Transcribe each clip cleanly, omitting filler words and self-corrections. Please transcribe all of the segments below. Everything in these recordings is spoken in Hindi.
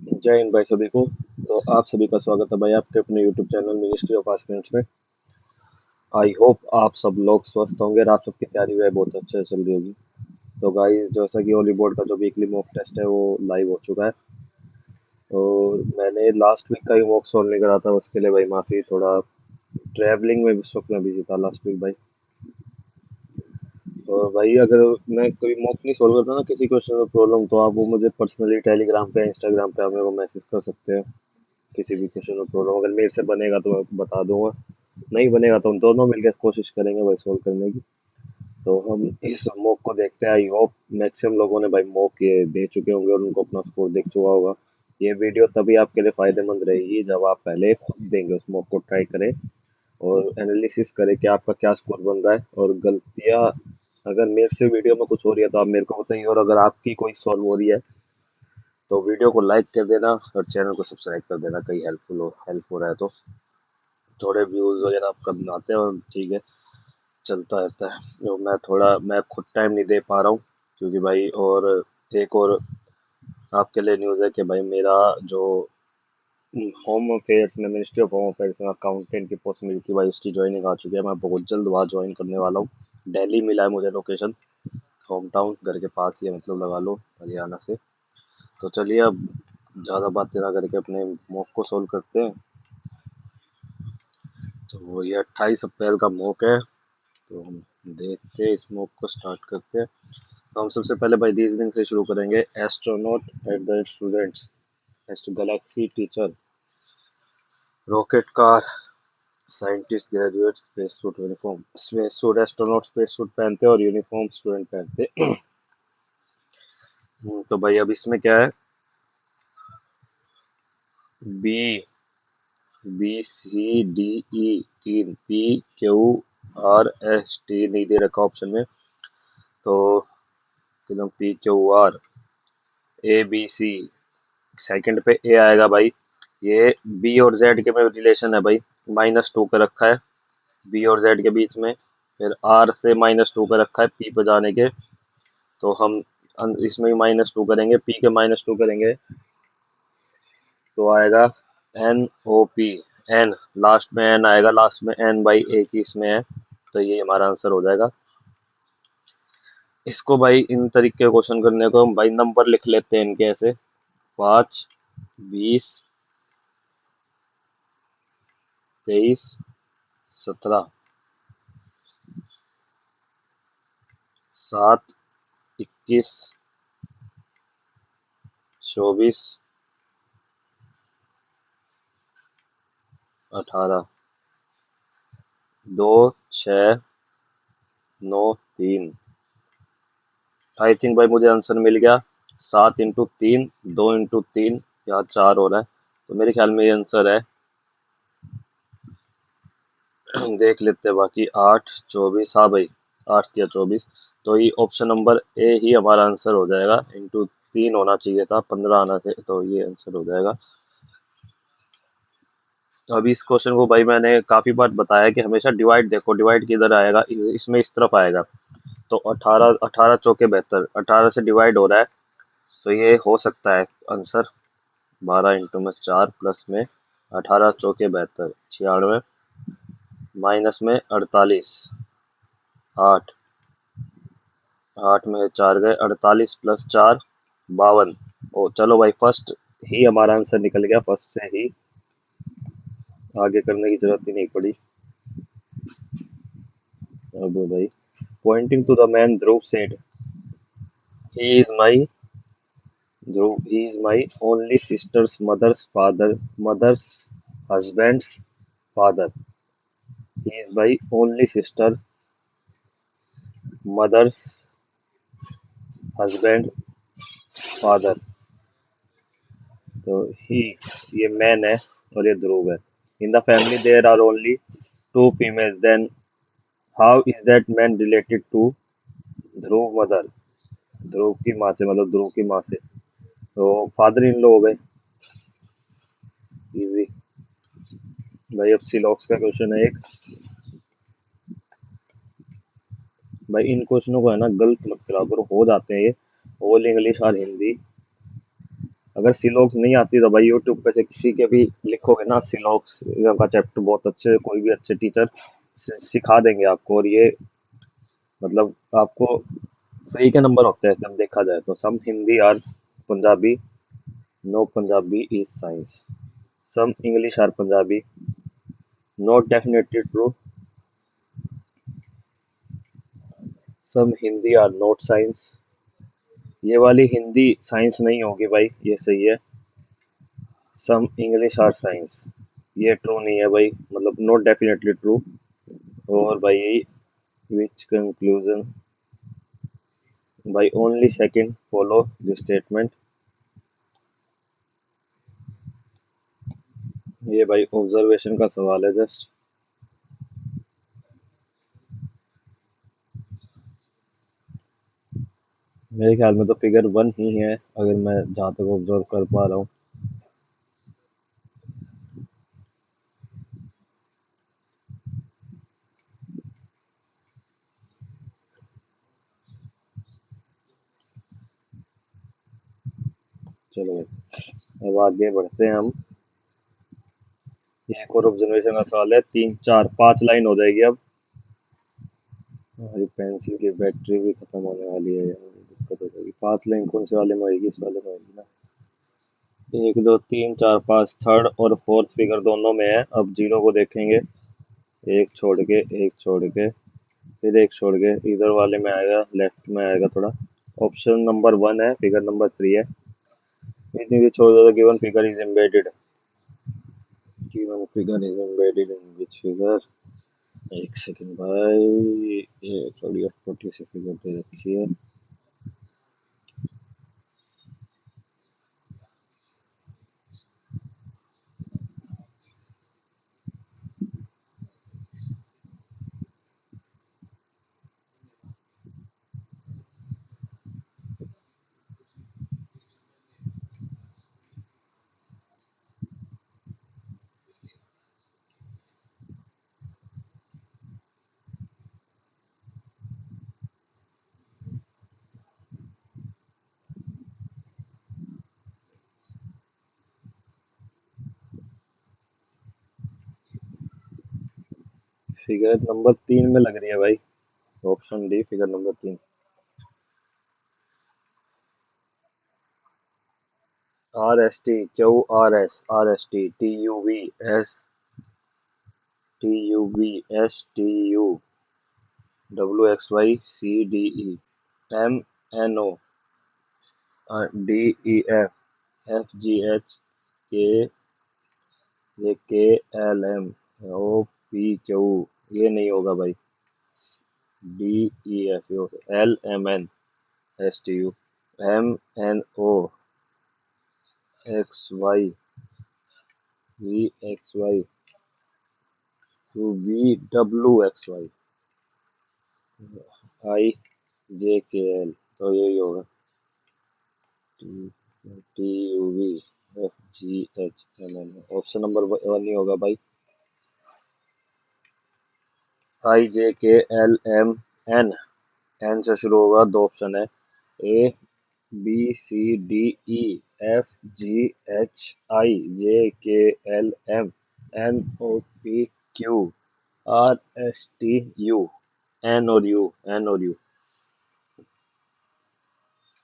जय हिंद भाई सभी को। तो आप सभी का स्वागत है भाई आपके अपने YouTube channel ministry of aspirants में। आई होप आप सब लोग स्वस्थ होंगे और आप सबकी तैयारी है बहुत अच्छे से चल रही होगी। तो गाइस जैसा कि होली बोर्ड का जो वीकली मॉक टेस्ट है वो लाइव हो चुका है। और मैंने लास्ट वीक का ही मॉक सॉल्व नहीं करा था, उसके लिए भाई माफी। थोड़ा ट्रैवलिंग में इस वक्त मैं बिजी था लास्ट वीक भाई। और भाई अगर मैं कोई मॉक नहीं सॉल्व करता ना किसी क्वेश्चन में प्रॉब्लम, तो आप वो मुझे पर्सनली टेलीग्राम पे इंस्टाग्राम पे आप मेरे को मैसेज कर सकते हैं। किसी भी क्वेश्चन में प्रॉब्लम अगर मेरे से बनेगा तो मैं बता दूंगा, नहीं बनेगा तो हम दोनों मिलकर कोशिश करेंगे भाई सोल्व करने की। तो हम इस मॉक को देखते हैं। आई होप मैक्सिमम लोगों ने भाई मॉक ये दे चुके होंगे और उनको अपना स्कोर दिख चुका होगा। ये वीडियो तभी आपके लिए फायदेमंद रहेगी जब आप पहले खुद देंगे, उस मॉक को ट्राई करें और एनालिसिस करें कि आपका क्या स्कोर बन रहा है। और गलतियां अगर मेरे से वीडियो में कुछ हो रही है तो आप मेरे को बताइए, और अगर आपकी कोई सॉल्व हो रही है तो वीडियो को लाइक कर देना और चैनल को सब्सक्राइब कर देना, कहीं हेल्प हो रहा है तो। थोड़े व्यूज वगैरह आप कम आते हैं और ठीक है, चलता रहता है। जो मैं खुद टाइम नहीं दे पा रहा हूँ क्योंकि भाई। और एक और आपके लिए न्यूज़ है कि भाई मेरा जो होम अफेयर्स में मिनिस्ट्री ऑफ होम अफेयर्स में अकाउंटेंट की पोस्ट मिली थी भाई, उसकी ज्वाइनिंग आ चुकी है। मैं बहुत जल्द वहाँ ज्वाइन करने वाला हूँ। दिल्ली मिला है मुझे लोकेशन, होम टाउन घर के पास ही है, मतलब लगा लो हरियाणा से। तो चलिए अब ज़्यादा बातें ना करके अपने मॉक को सोल्व करते हैं। तो ये 28 अप्रैल का मॉक है। तो हम देखते हैं, इस मॉक को स्टार्ट करते हैं। तो हम सबसे पहले भाई रीजनिंग से शुरू करेंगे। Astronaut at the students, astro Galaxy teacher, rocket car, scientist graduate, space suit uniform. Space suit astronaut space suit पहनते हैं और यूनिफॉर्म स्टूडेंट पहनते हैं। तो भाई अब इसमें क्या है, B B C D E तीन, P Q R S T नहीं दे रखा ऑप्शन में। तो एकदम P Q R A B C, second पे ए आएगा भाई। ये बी और जेड के में रिलेशन है भाई, -2 पे रखा है बी और जेड के बीच में। फिर आर से -2 पे रखा है पी पे जाने के। तो हम इसमें भी -2 करेंगे, पी के -2 करेंगे तो आएगा N O P. N last में एन आएगा, लास्ट में एन भाई एक ही इसमें है। तो ये हमारा आंसर हो जाएगा। इसको भाई इन तरीके के क्वेश्चन करने को हम भाई नंबर लिख लेते हैं इनके ऐसे: 5, 20, 23, 17, 7, 21, 24, 18, 2, 6, 9, 3। आई थिंक भाई मुझे आंसर मिल गया। 7 × 3, 2 × 3, यहाँ 4 हो रहा है। तो मेरे ख्याल में ये आंसर है। देख लेते हैं बाकी। 8, 24, हाँ भाई 8 या 24। तो ये ऑप्शन नंबर ए ही हमारा आंसर हो जाएगा। × 3 होना चाहिए था, 15 आना थे, तो ये आंसर हो जाएगा। तो अभी इस क्वेश्चन को भाई मैंने काफी बार बताया कि हमेशा डिवाइड देखो, डिवाइड किधर आएगा, इसमें इस तरफ आएगा। तो 18, 18 चौके 72, 18 से डिवाइड हो रहा है। तो ये हो सकता है आंसर। 12 × 4 प्लस में 18 चौके 72, 96, माइनस में 48, 8, 8 में 4 गए, 48 + 4, 52। ओ चलो भाई, फर्स्ट ही हमारा आंसर निकल गया, फर्स्ट से ही आगे करने की जरूरत ही नहीं पड़ी। अब भाई, pointing to the man Dhruv said, he is my Dhruv, he is my only sister's mother's father, mother's husband's father. He is my only sister mother's husband father. तो ही, ये मैन है और ये ध्रुव है। In the family there are only 2 females, then how is that man related to Dhruv mother. Dhruv की माँ से, मतलब ध्रुव की माँ से। तो फादर इन लॉ हो गए, इजी। भाई अब सिलॉक्स का क्वेश्चन है एक। भाई इन क्वेश्चनों को है ना गलत मत करा करो, हो जाते हैं ये। ऑल इंग्लिश और हिंदी, अगर सिलोक्स नहीं आती तो भाई यूट्यूब पे से किसी के भी लिखोगे ना सिलोक्स का चैप्टर बहुत अच्छे, कोई भी अच्छे टीचर सिखा देंगे आपको। और ये मतलब आपको फ्री के नंबर होते हैं जब देखा जाए तो। Some Hindi are Punjabi, no Punjabi is science. Some English are Punjabi, not definitely true. Some Hindi are not science. ये वाली हिंदी साइंस नहीं होगी भाई, ये सही है। सम इंग्लिश आर साइंस, ये ट्रू नहीं है भाई, मतलब नॉट डेफिनेटली ट्रू। और भाई विच कंक्लूजन भाई only second follow this statement. ये भाई ऑब्जर्वेशन का सवाल है जस्ट। मेरे ख्याल में तो फिगर वन ही है, अगर मैं जहाँ तक ऑब्जर्व कर पा रहा हूँ। चलो अब आगे बढ़ते हैं हम। ये एक और ऑब्जर्वेशन का सवाल है, 3 4 5 लाइन हो जाएगी अब। हमारी पेंसिल की बैटरी भी खत्म होने वाली है यार, दिक्कत हो जाएगी। 5 लाइन कौन से वाले में आएगी, इस वाले में आएगी ना। 1 2 3 4 5 थर्ड और फोर्थ फिगर दोनों में है। अब जीरो को देखेंगे, एक छोड़ के एक छोड़ के फिर एक छोड़ के, इधर वाले में आएगा, लेफ्ट में आएगा थोड़ा। ऑप्शन नंबर वन है, फिगर नंबर थ्री है। इतनी भी छोड़ दो, given figure is embedded. Given figure is embedded in which figure. एक सेकंड भाई, ये थोड़ी छोटी सी फिगर दे रखी है। फिगर नंबर 3 में लग रही है भाई, option D figure number 3। RST, QRS, RST, TUV, STU, WXYCDE, MNO, DEF, FGH, KLM, OPQ। ये नहीं होगा भाई, DEF, LMN, STU, MNO, XY, VXY, VWXY, IJKL। तो यही होगा, TUV, FGH, LM। Option number one ही होगा भाई, IJKLMN। एन से शुरू होगा, दो ऑप्शन है, ABCDEFGHI JKLM NOPQ RSTU,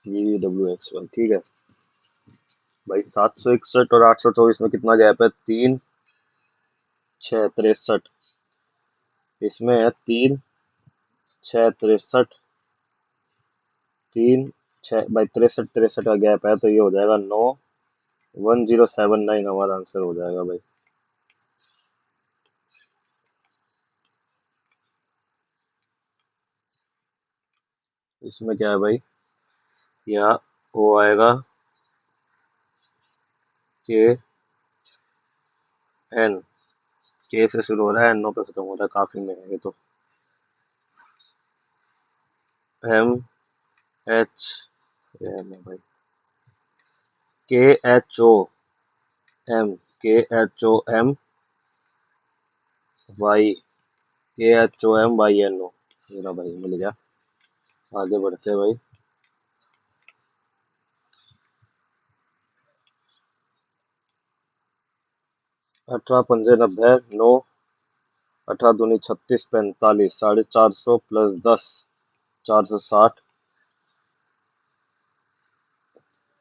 VWXY। ठीक है भाई। 761 और 824 में कितना गैप है, 3 6 63। इसमें है 3 6 63, 3 6 भाई, 63 63 का गैप है, तो ये हो जाएगा 9 1079 हमारा आंसर हो जाएगा भाई। इसमें क्या है भाई, यहाँ वो आएगा के एन, के से शुरू हो रहा है, एन ओ पे खत्म हो रहा है, काफी में है ये तो। एम एच, एम है भाई, KHOM, KHOM Y, KHOM YNO। मेरा भाई मिल गया। आगे बढ़ते हैं भाई। अठारह पंजे नब्बे, नौ, अठारह दूनी 36, 45, 450 प्लस 10, 460,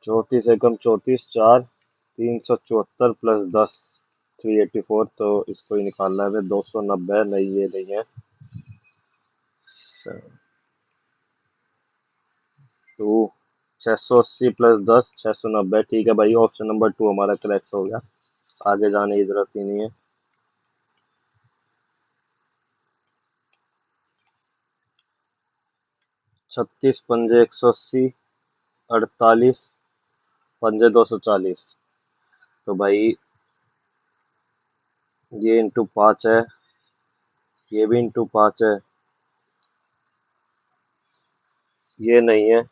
34 एकम 34, 4, 374 प्लस 10, 384। तो इसको ही निकालना है, 290, नहीं ये नहीं है। टू, 680 प्लस 10, 690, ठीक है भाई, ऑप्शन नंबर टू हमारा करेक्ट हो गया। आगे जाने की जरूरत ही नहीं है। 36 पंजे 180, 48 पंजे 240। तो भाई ये इंटू पाँच है, ये भी इंटू पाँच है, ये नहीं है,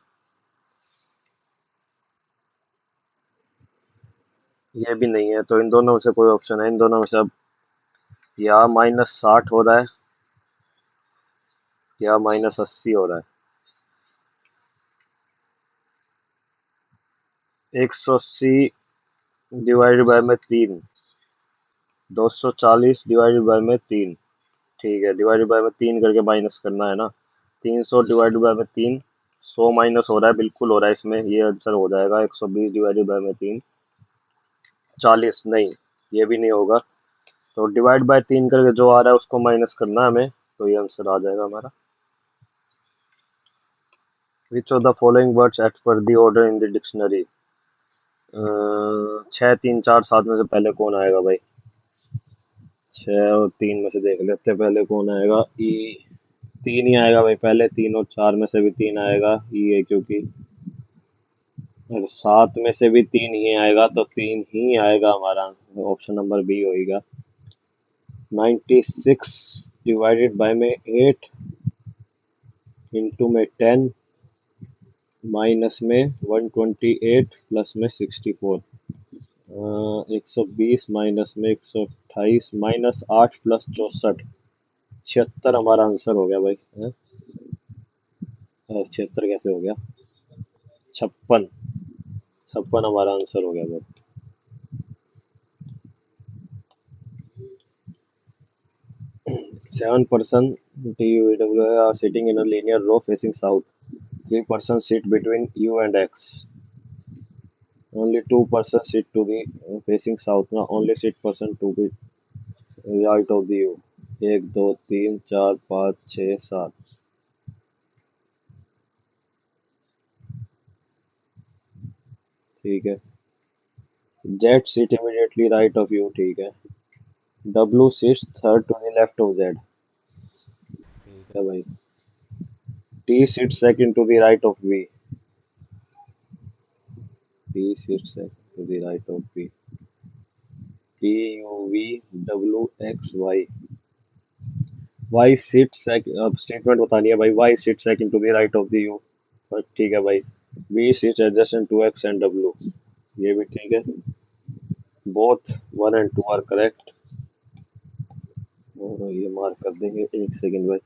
ये भी नहीं है। तो इन दोनों में से कोई ऑप्शन है, इन दोनों में से अब या -60 हो रहा है या -80 हो रहा 180 डिवाइडेड बाय में तीन, 240 डिवाइडेड बाय में तीन, ठीक है, डिवाइडेड बाय में तीन करके माइनस करना है ना। 300 डिवाइडेड बाय में तीन, 100 माइनस हो रहा है, बिल्कुल हो रहा है इसमें, ये आंसर हो जाएगा 120 डिवाइडेड बाय में तीन, 40, नहीं ये भी नहीं होगा। तो डिवाइड बाय तीन करके जो आ रहा है उसको माइनस करना है हमें, तो ये आंसर आ जाएगा हमारा। Which of the following words as per the order in the dictionary. छः, तीन, चार, सात में से पहले कौन आएगा भाई? छः और तीन में से देख लेते हैं पहले कौन आएगा। ई, तीन ही आएगा भाई पहले, तीन और चार में से भी तीन आएगा, ई है क्योंकि। और सात में से भी तीन ही आएगा, तो तीन ही आएगा हमारा, ऑप्शन नंबर बी होएगा। 96 डिवाइडेड बाय में 8, इंटू में 10, माइनस में 128, प्लस में 64। 120 माइनस में 128, -8 प्लस 64, 76 हमारा आंसर हो गया भाई। 76 कैसे हो गया? 56, 56 हमारा आंसर हो गया भाई। 7% TUW are sitting in a linear row facing south. 3% sit between U and X. Only 2% sit to the facing south. Now only 6% to the right of the U. एक, दो, तीन, चार, पाँच, छः, सात, ठीक है। Z sit immediately right of U, ठीक है। W sits third to the left of Z, ठीक है भाई। T sits second to the right of V. T sits second to the right of V. T U V W X Y. Y sits second, अब स्टेटमेंट बतानी है भाई। Y sits second to the right of the U, ठीक है भाई। V sits adjacent to X and W, ये भी ठीक है। Both 1 and 2 are correct. और ये मार्क कर देंगे, एक सेकंड भाई,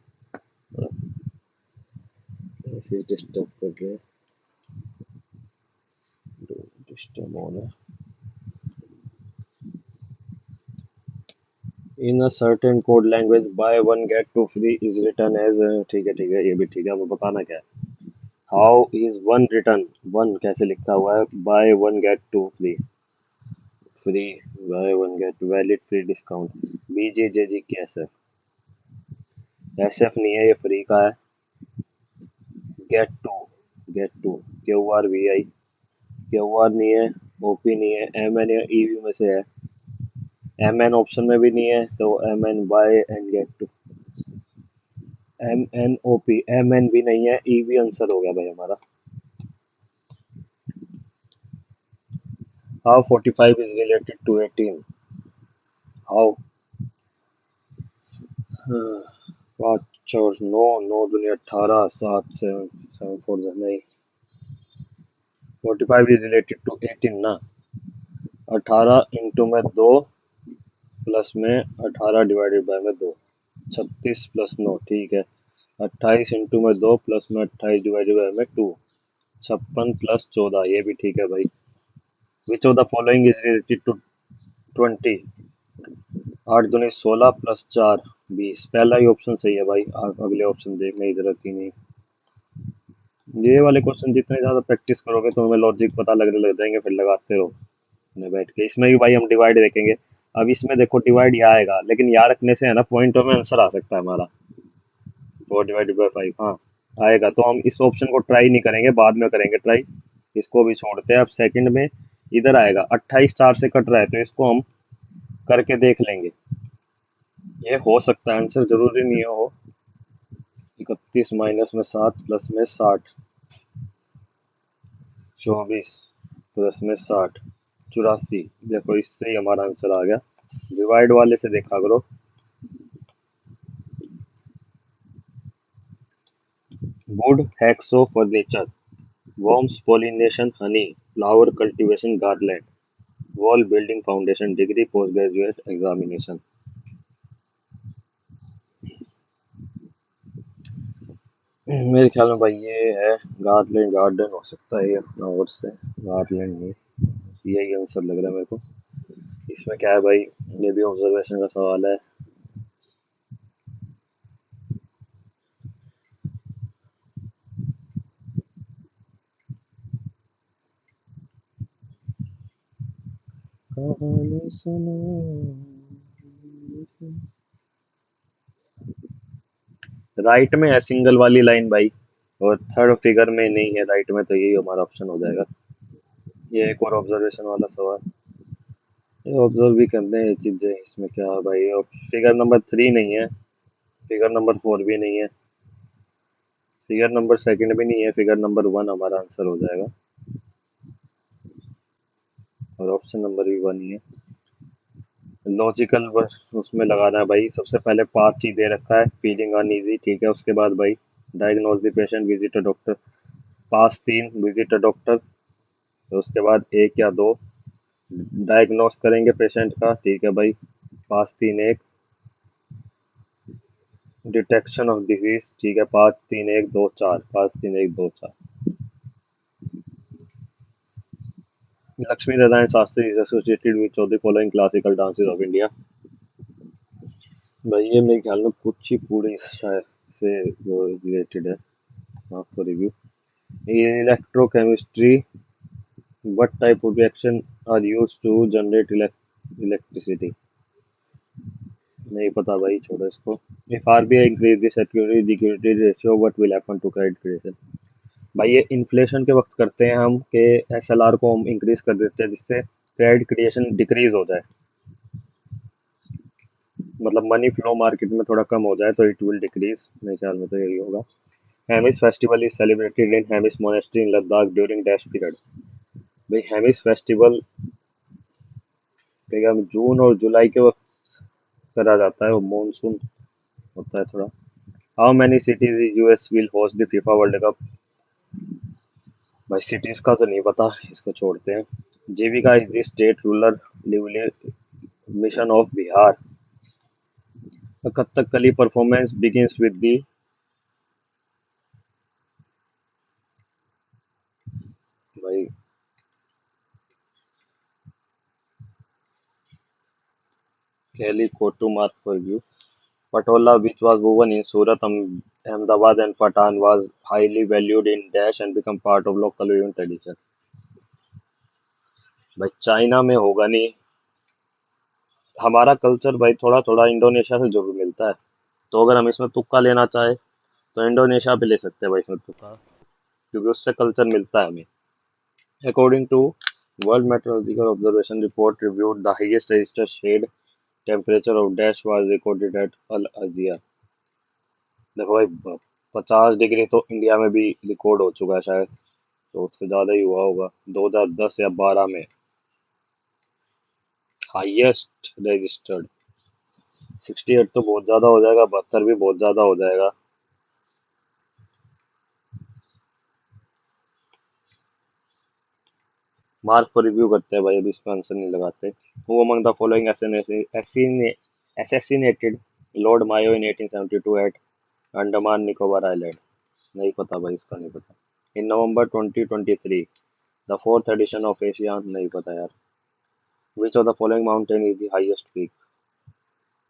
ऐसे डिस्टर्ब कर रहे हैं, डिस्टर्ब ऑन है। In a certain code language buy one get two free is return as, ठीक है ठीक है, ये भी ठीक है। हमें बताना क्या है। How is one return, one कैसे लिखा हुआ है? Buy one get two free, free, buy one get valid free discount, BJJG कैसे? SF नहीं है, ये फ्री का है। Get two, get two, QRVI, QR नहीं है, OP नहीं है, MN या EV में से है। MN ऑप्शन में भी नहीं है, तो MN buy and get two, MNOP, MN भी नहीं है, EV आंसर हो गया भाई हमारा। How 45 is related to 18? How, पाँच और नौ, नौ दूनी 18, 7 7 7 4 नहीं, 45 इज रिलेटेड टू 18 ना। 18 इंटू में दो, प्लस में 18 डिवाइडेड बाय में दो, 36 प्लस 9, ठीक है। 28 इंटू में दो, प्लस में 28 डिवाइडेड बाय में टू, 56 प्लस 14, ये भी ठीक है भाई। Which of the following is related to 20? आठ दूनी 16 प्लस 4 20। पहला ही ऑप्शन सही है भाई, अगले ऑप्शन देखने की जरूरत ही नहीं। ये वाले क्वेश्चन जितने ज्यादा प्रैक्टिस करोगे तो हमें लॉजिक पता लगने लग जाएंगे, फिर लगाते रहो अपने बैठ के। इसमें भी भाई हम डिवाइड देखेंगे। अब इसमें देखो डिवाइड यहाँ आएगा, लेकिन यहाँ रखने से है ना पॉइंटों में आंसर आ सकता है हमारा। 4/5, हाँ आएगा। तो हम इस ऑप्शन को ट्राई नहीं करेंगे, बाद में करेंगे ट्राई। इसको भी छोड़ते हैं। अब सेकंड में इधर आएगा 28 4 से कट रहा है, तो इसको हम करके देख लेंगे। ये हो सकता है आंसर, जरूरी नहीं हो। 31 माइनस में 7 प्लस में 60, 24 प्लस में 60, 84। देखो इससे ही हमारा आंसर आ गया। डिवाइड वाले से देखा करो। Wood hacksaw furniture, worms pollination honey, flower cultivation garland, wall building foundation degree postgraduate examination। मेरे ख्याल में भाई ये है गार्लैंड, गार्डन हो सकता है ये फ्लावर से। गार्लैंड नहीं, यही आंसर लग रहा है मेरे को। इसमें क्या है भाई, ये भी ऑब्जर्वेशन का सवाल है। कहानी सुनो। राइट में है सिंगल वाली लाइन भाई, और थर्ड फिगर में नहीं है राइट में, तो यही हमारा ऑप्शन हो जाएगा। ये एक और ऑब्जर्वेशन वाला सवाल। ये ऑब्जर्व भी करते हैं ये चीजें। इसमें क्या है भाई, और फिगर नंबर 3 नहीं है, फिगर नंबर 4 भी नहीं है, फिगर नंबर सेकंड भी नहीं है, फिगर नंबर 1 हमारा आंसर हो जाएगा। और ऑप्शन नंबर भी 1 ही है। लॉजिकल वर्ड उसमें लगाना है भाई। सबसे पहले 5 चीज दे रखा है, फीलिंग अनईजी, ठीक है। उसके बाद भाई diagnose the patient, visit a doctor. Pass 3 visit a doctor. तो उसके बाद 1 या 2 डायग्नोस करेंगे पेशेंट का, ठीक है भाई। पास 3 1 डिटेक्शन ऑफ डिजीज, ठीक है। 5 3 1 2 4, 5 3 1 2 4। Lakshmi Narayan Shastri is associated with Chaudhary following classical dances of India. भाई ये मेरे ख्याल में कुचिपुड़ी शायद से वो रिलेटेड है। आपको review. Electrochemistry, what type of reaction are used to generate electricity. नहीं पता भाई, छोड़ो इसको। If RBI increase the security ratio what will happen to credit creation. भाई ये इन्फ्लेशन के वक्त करते हैं हम, कि एसएलआर को हम इंक्रीज कर देते हैं जिससे क्रेडिट क्रिएशन डिक्रीज हो जाए। मतलब मनी फ्लो मार्केट में थोड़ा कम हो जाए तो इट विल डिक्रीज। मेरे ख्याल में तो यही होगा। Hemis festival is celebrated in Hemis monastery in Ladakh during dash period. भाई हेमिस फेस्टिवल जून और जुलाई के वक्त करा जाता है, वो मानसून होता है थोड़ा। How many cities US will host the FIFA World Cup. भाई सिटीज का तो नहीं पता, इसको छोड़ते हैं। Jeevika is the state rural mission of Bihar. Kathakali performance begins with the. भाई Kelly Kotu mark for you. Patola, which was woven in Surat, Ahmedabad, and Patan, was highly valued in Dash and become part of local weaving tradition. भाई चाइना में होगा नहीं। हमारा कल्चर भाई थोड़ा थोड़ा इंडोनेशिया से जरूर मिलता है। तो अगर हम इसमें तुक्का लेना चाहे तो इंडोनेशिया भी ले सकते हैं भाई इसमें तुक्का, क्योंकि उससे कल्चर मिलता है हमें। According to World Meteorological observation report reviewed the highest registered shade temperature of dash was recorded at Al Azizia. देखो भाई 50 डिग्री तो इंडिया में भी रिकॉर्ड हो चुका है शायद, तो उससे ज्यादा ही हुआ होगा 2010 या 12 में। हाईएस्ट रजिस्टर्ड 68 तो बहुत ज्यादा हो जाएगा, 72 भी बहुत ज्यादा हो जाएगा। मार्क पर रिव्यू करते हैं भाई, अभी इसका आंसर नहीं लगाते। Who among the following assassinated lord Mayo in 1872 at Andaman Nicobar island. नहीं पता भाई, इसका नहीं पता। In November 2023 the fourth edition of Asia, नहीं पता यार। Which of the following mountain is the highest peak.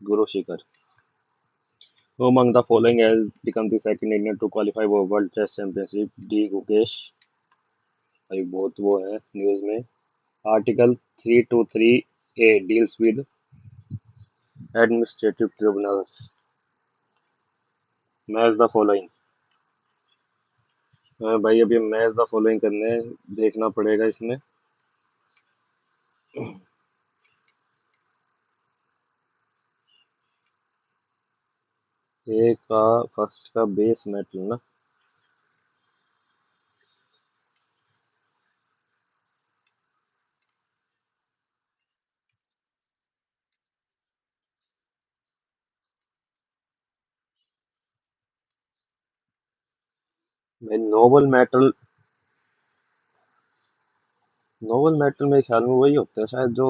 Guru Shikhar. Who among the following has become the second Indian to qualify for World Chess Championship? D Gukesh. भाई बहुत वो है न्यूज में। Article 323 A deals with administrative tribunals. Match the following. भाई अभी मैच द फॉलोइंग करने हैं, देखना पड़ेगा इसमें। ए का फर्स्ट का बेस मेटल ना। भाई नोबल मेटल मेरे ख्याल में वही होता है शायद जो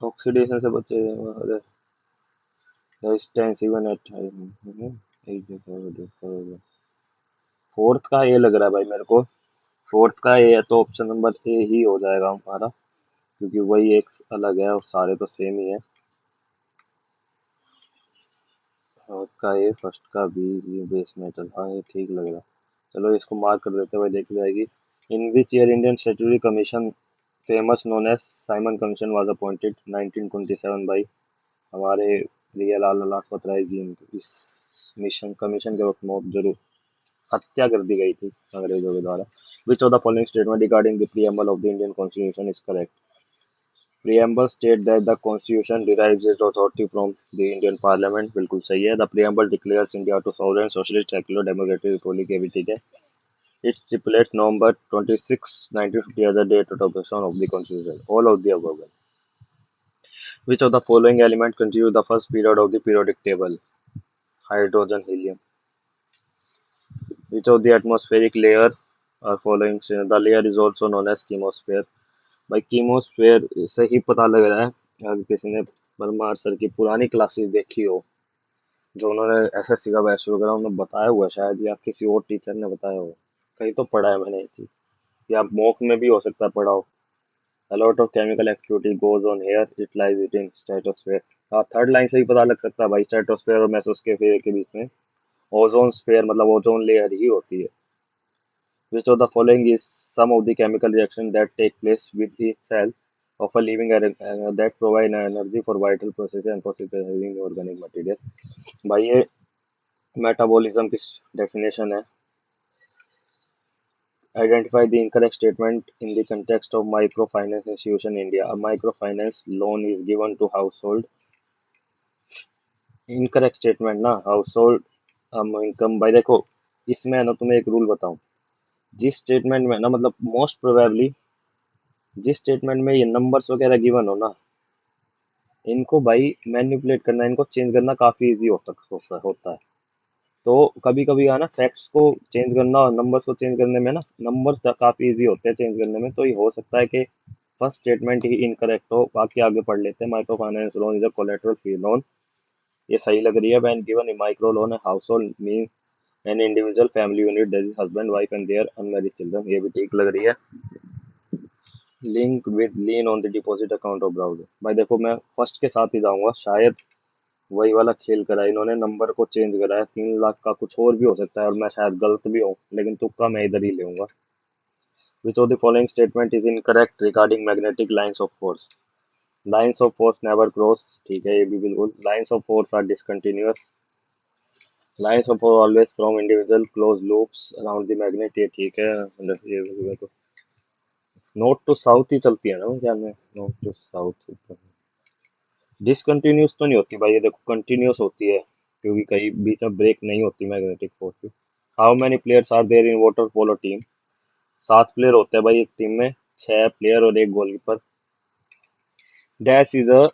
ऑक्सीडेशन से बचे। रेजिस्टेंस इवन एट फोर्थ का ए लग रहा है भाई मेरे को। फोर्थ का ए है तो ऑप्शन नंबर ए ही हो जाएगा हमारा, क्योंकि वही एक अलग है और सारे तो सेम ही है। फोर्थ का ए, फर्स्ट का बी, ये बेस मेटल, हाँ ये ठीक लग रहा है। चलो इसको मार्क कर देते हुए देखी जाएगी। In which year Indian statutory commission famous known as Simon commission was appointed? 1927 by हमारे प्रिय लाला लाजपत राय जी। इस मिशन कमीशन के वक्त मौत जरूर हत्या कर दी गई थी अंग्रेजों के द्वारा। विच of the following statement regarding the preamble of the Indian constitution is correct? Preamble state that the Constitution derives its authority from the Indian Parliament, बिल्कुल सही है। The preamble declares India to sovereign, socialist, secular, democratic republic, ये भी ठीक है। It stipulates November 26, 1950 as the date of adoption of the Constitution. All of the above. Which of the following element constitutes the first period of the periodic table? Hydrogen, helium. Which of the atmospheric layer are following? The layer is also known as chemosphere. भाई कीमोस्फेयर से ही पता लग रहा है, अगर किसी ने परमार सर की पुरानी क्लासेस देखी हो, जो उन्होंने एसएससी का बैच शुरू करा, उन्होंने बताया हुआ है शायद, या किसी और टीचर ने बताया हो, कहीं तो पढ़ा है मैंने ये चीज, या मॉक में भी हो सकता है पढ़ा हो। A lot of chemical activity goes on here, it lies within stratosphere। हाँ थर्ड लाइन से ही पता लग सकता है भाई, स्ट्रेटोस्फेयर और मेसोस्फेयर के बीच में ओजोन स्फेयर मतलब ओजोन लेयर ही होती है। Which of the following is some of the chemical reactions that take place with each cell of a living that provide energy for vital processes and processes in organic material? भाई ये मेटाबॉलिज्म की डेफिनेशन है। Identify the incorrect statement in the context of microfinance institution in India. A microfinance loan is given to household। Incorrect statement ना, हाउसहोल्ड इनकम। भाई देखो इसमें है ना, तुम्हें एक रूल बताऊं, जिस स्टेटमेंट में ना मतलब मोस्ट प्रोबेबली जिस स्टेटमेंट में ये नंबर्स वगैरह गिवन हो ना, इनको भाई मैनिपुलेट करना, इनको चेंज करना काफी इजी होता है। तो कभी कभी है ना फैक्ट्स को चेंज करना और नंबर्स को चेंज करने में ना, नंबर्स काफी इजी होते हैं चेंज करने में, तो ये हो सकता है कि फर्स्ट स्टेटमेंट ही इनकरेक्ट हो। बाकी आगे पढ़ लेते हैं। Micro finance loan is a collateral free loan, ये सही लग रही है। When given a micro loan है household mean an individual family unit that is husband wife and their unmarried children, ये भी ठीक लग रही है। Link with lien on the deposit account of borrower. भाई देखो मैं फर्स्ट के साथ ही जाऊंगा, शायद वही वाला खेल करा, इन्होंने नंबर को चेंज करा है। 3 लाख का कुछ और भी हो सकता है और मैं शायद गलत भी हूँ, लेकिन तुक्का मैं इधर ही लूंगा। Which of the following statement is incorrect regarding magnetic lines of force? Lines of force never cross, ठीक है ये भी बिल्कुल। Lines of force are discontinuous. Lines of force always from individual close loops around the magnet, ये ठीक है। ये तो नॉर्थ टू साउथ ही चलती है ना क्या में, नॉर्थ टू साउथ। डिसकंटिन्यूस तो नहीं होती भाई, ये देखो कंटिन्यूस होती है, क्योंकि कहीं बीच में ब्रेक नहीं होती मैग्नेटिक फोर्स की। How many players are there in water polo team? 7 player होते हैं भाई एक टीम में, 6 प्लेयर और एक goalkeeper. Dash is a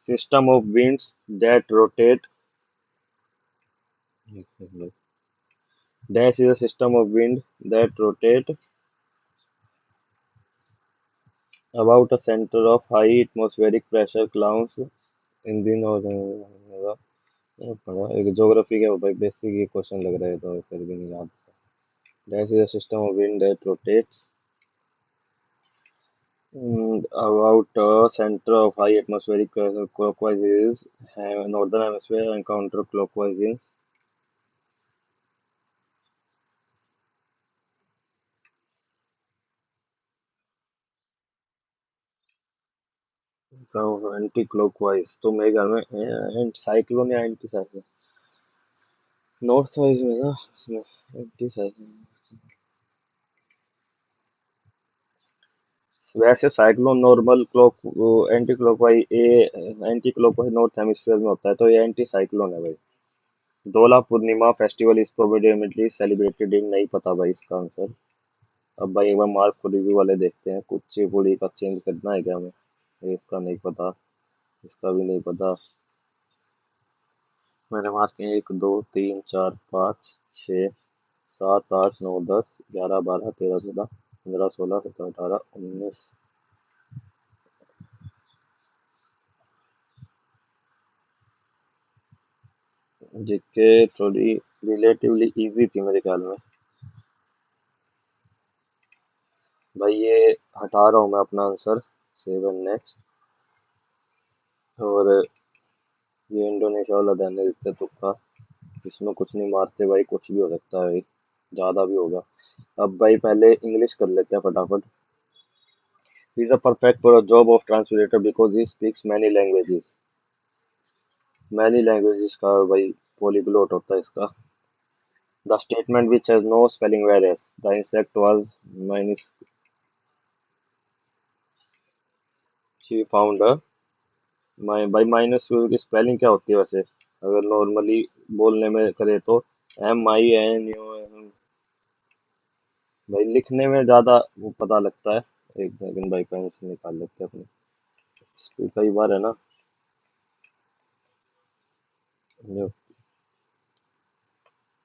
system of winds that rotate. Dash is a system of wind that rotate about a center of high atmospheric pressure clouds in the northern। पढ़ा एक ज्योग्राफी के भाई, बेसिक ये क्वेश्चन लग रहा है तो फिर भी नहीं याद। Dash is a system of wind that rotates About center of high atmospheric clockwise is northern hemisphere and counterclockwise is anti clockwise. तो मेरे ख्याल में साइक्लोन या एंटी साइक्लोन नॉर्थ वाइज में ना इसमें एंटी साइक्लोन। वैसे cyclone normal clock anti clockwise anti clockwise north hemisphere में होता है, तो ये एंटी साइक्लोन है भाई। Dola Purnima festival is probably celebrated in, नहीं पता भाई इसका आंसर। अब भाई एक बार मार्क को रिव्यू वाले देखते हैं, कुचिपुड़ी का चेंज करना है क्या हमें? ये इसका नहीं पता, इसका भी नहीं पता। मैंने मार्क 1 2 3 4 5 6 7 8 9 10 11 12 13 14 15 16 17 18 19। जीके थोड़ी रिलेटिवली इजी थी मेरे ख्याल में। भाई ये हटा रहा हूँ मैं अपना आंसर, 7 नेक्स्ट। और ये इंडोनेशिया वाला रहने देते तुक्का, इसमें कुछ नहीं मारते भाई, कुछ भी हो सकता है भाई, ज्यादा भी होगा। अब भाई पहले इंग्लिश कर लेते हैं फटाफट। He is a perfect for a job of translator because he speaks many languages. Many languages का भाई पॉलीग्लोट होता है इसका। The statement which has no spelling various, the insect was minus, she found a भाई माइनस की स्पेलिंग क्या होती है वैसे? अगर नॉर्मली बोलने में करे तो MINU। भाई लिखने में ज्यादा वो पता लगता है। एक सेकंड भाई, पेन से निकाल लेते हैं अपने, स्पीड कई बार है ना। जो-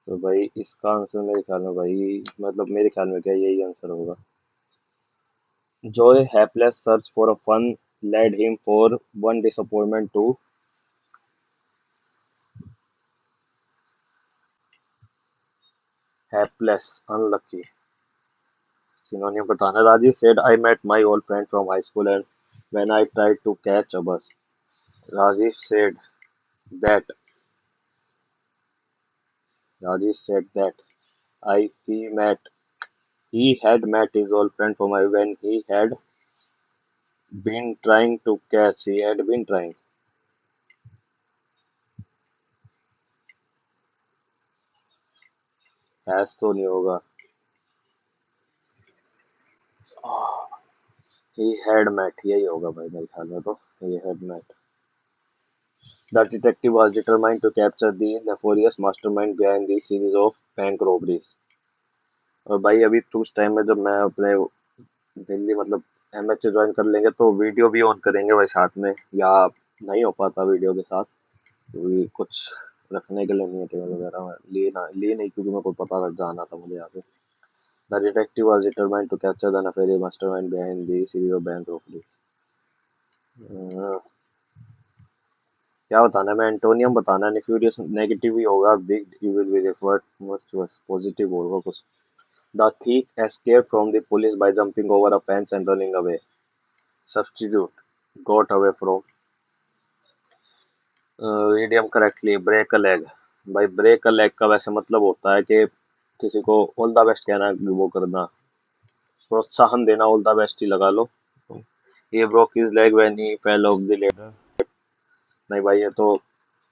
तो भाई इसका आंसर मेरे ख्याल में भाई, मतलब मेरे ख्याल में क्या यही आंसर होगा। Joy helpless search for a fun led him for one disappointment to helpless unlucky। Synonym बताना। Rajiv said I met my old friend from high school and when I tried to catch a bus, Rajiv said that Rajiv said that I he had met his old friend from when he had been trying to catch, he had been trying। Hash तो नहीं होगा। he had met यही होगा भाई मेरे ख्याल में, तो he had met। The detective was determined to capture the nefarious mastermind behind the series of bank robberies। और भाई अभी तो उस टाइम में जब मैं अपने दिल्ली मतलब MH ज्वाइन कर लेंगे तो वीडियो भी ऑन करेंगे भाई साथ में, या नहीं हो पाता वीडियो के साथ क्योंकि कुछ रखने के लिए नहीं है टेबल वगैरह, लिए नहीं क्योंकि मेरे को पता लग जाना था मुझे यहाँ पे। The detective was determined to capture the nefarious mastermind behind the series of bank robberies। क्या बताना है? मैं एंटोनियम बताना है। नेफ्यूरियस नेगेटिव ही होगा, बिग इविल भी रेफर्ड मस्ट पॉजिटिव होगा कुछ। The thief escaped from the police by jumping over a fence and running away। Substitute got away from। idiom correctly break a leg. भाई ब्रेक अ लेग का वैसे मतलब होता है कि किसी को ऑल द बेस्ट कहना, वो करना, प्रोत्साहन देना, ऑल द बेस्ट ही लगा लो। he broke his leg when he fell off the ladder। नहीं भाई ये तो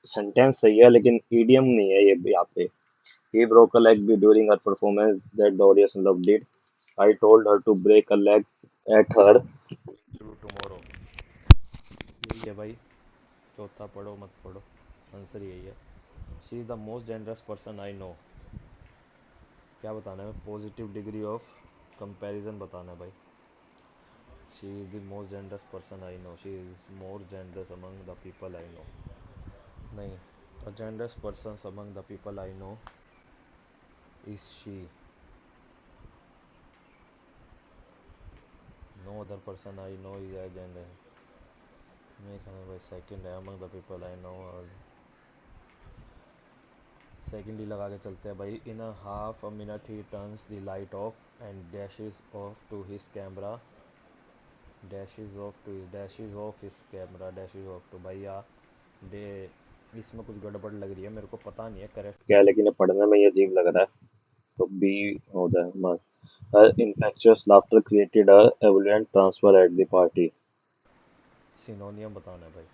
सेंटेंस सही है लेकिन ईडियम नहीं है ये यहाँ पे। He broke a leg during her performance that the audience loved it। I told her to break a leg at her tomorrow। यही है भाई, चौथा पढ़ो मत पढ़ो, आंसर यही है। She is the most generous person I no. क्या बताना है? पॉजिटिव डिग्री ऑफ कंपैरिजन बताना है भाई। She is the most generous person I know, she is more generous among the people I know. नहीं, a generous person among the people I know is she. No other person I know is a generous. मेरे ख्याल में भाई सेकंड है, among the people I know. और सेकंड ही लगा के चलते हैं भाई। In a half a minute ही turns the light off and dashes off to his camera dash is off इस camera, dash is off to भैया। डे इसमें कुछ गड़बड़ लग रही है, मेरे को पता नहीं है करेक्ट क्या है, लेकिन ये पढ़ने में ये अजीब लग रहा है। तो बी हो जाए मान। Infectious laughter created a ebullient transfer at the party. सिनोनियम बताना है भाई।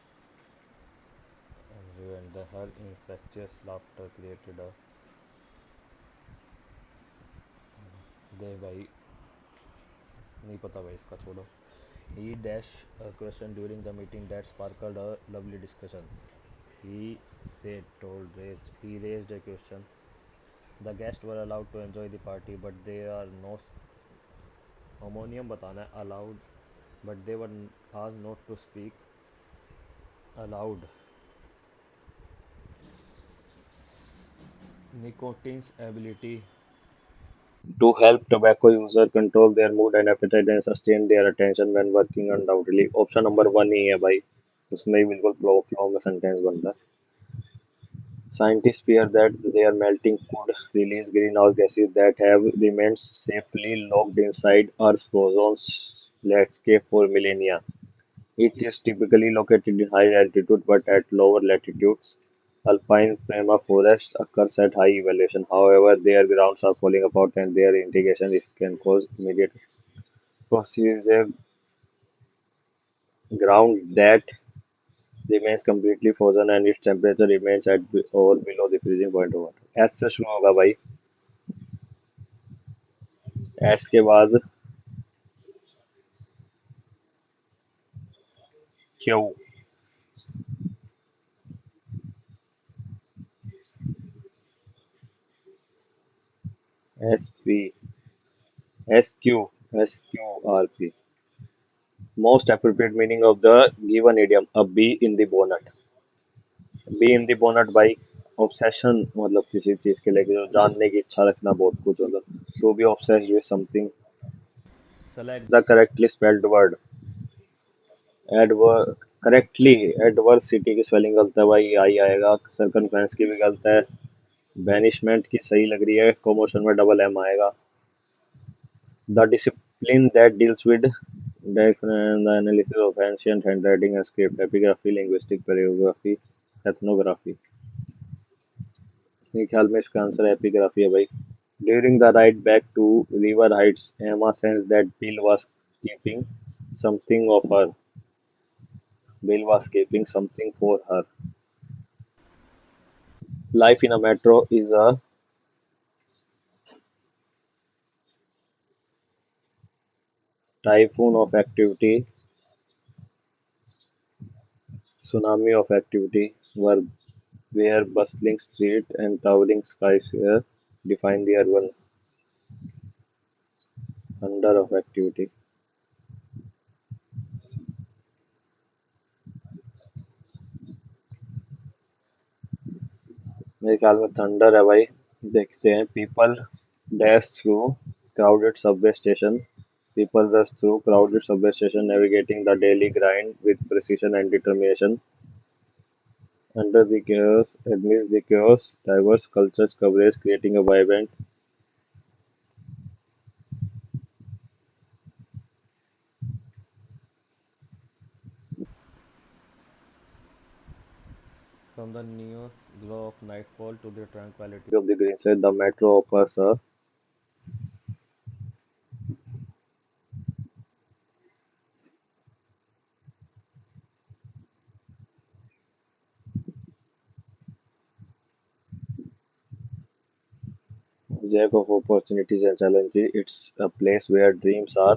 And her infectious laughter created a, दे भाई, नहीं पता भाई, इसका छोड़ो। He dash a question during the meeting that sparkled a lovely discussion. He said, told, raised. He raised a question. The guests were allowed to enjoy the party, but they are no homonium बताना है allowed, but they were asked not to speak aloud. Nicotine's ability to help tobacco user control their mood and appetite and sustain their attention when working undoubtedly. Option number one ही है भाई, उसमें ही बिल्कुल फ्लो फ्लो में सेंटेंस बनता है। Scientists fear that their melting could release greenhouse gases that have remained safely locked inside Earth's ozone landscape for millennia. It is typically located in high altitude, but at lower latitudes, alpine permafrost occurs at high elevation. However, their grounds are falling apart and their irrigation can cause immediate losses. A ground that remains completely frozen and its temperature remains at or below the freezing point of water. S से शुरू होगा भाई, एस के बाद Q, S P, S Q, S Q R P. Most appropriate meaning of the given idiom, a bee in the bonnet. Be in the bonnet भाई, ऑब्सेशन मतलब किसी चीज के लिए जो जानने की इच्छा रखना, बहुत कुछ मतलब, to be obsessed with something. Select the correctly spelled word. Adver correctly, adversity की स्पेलिंग गलत है भाई, आई आएगा। सरकमफ्रेंस की भी गलत है। बैनिशमेंट की सही लग रही है, कोमोशन में डबल एम आएगा। The discipline that deals with the analysis of ancient handwriting and script, epigraphy, linguistic, palaeography, ethnography. मेरे ख्याल में इसका आंसर एपिग्राफी है भाई। During the ride back to River Heights, Emma sensed that keeping something of her. Bill was keeping something for her. Life in a metro is a typhoon of activity, tsunami of activity, where bustling street and towering skyscraper define the urban thunder of activity. मेरे ख्याल में थंडर है भाई। देखते हैं। People dash through crowded subway station. People rush through crowded subway station, navigating the daily grind with precision and determination. Under the chaos, amidst the chaos, diverse cultures coverage, creating a vibrant. From the neon glow of nightfall to the tranquility of the green side, the metro offers a jack of opportunities and challenges. It's a place where dreams are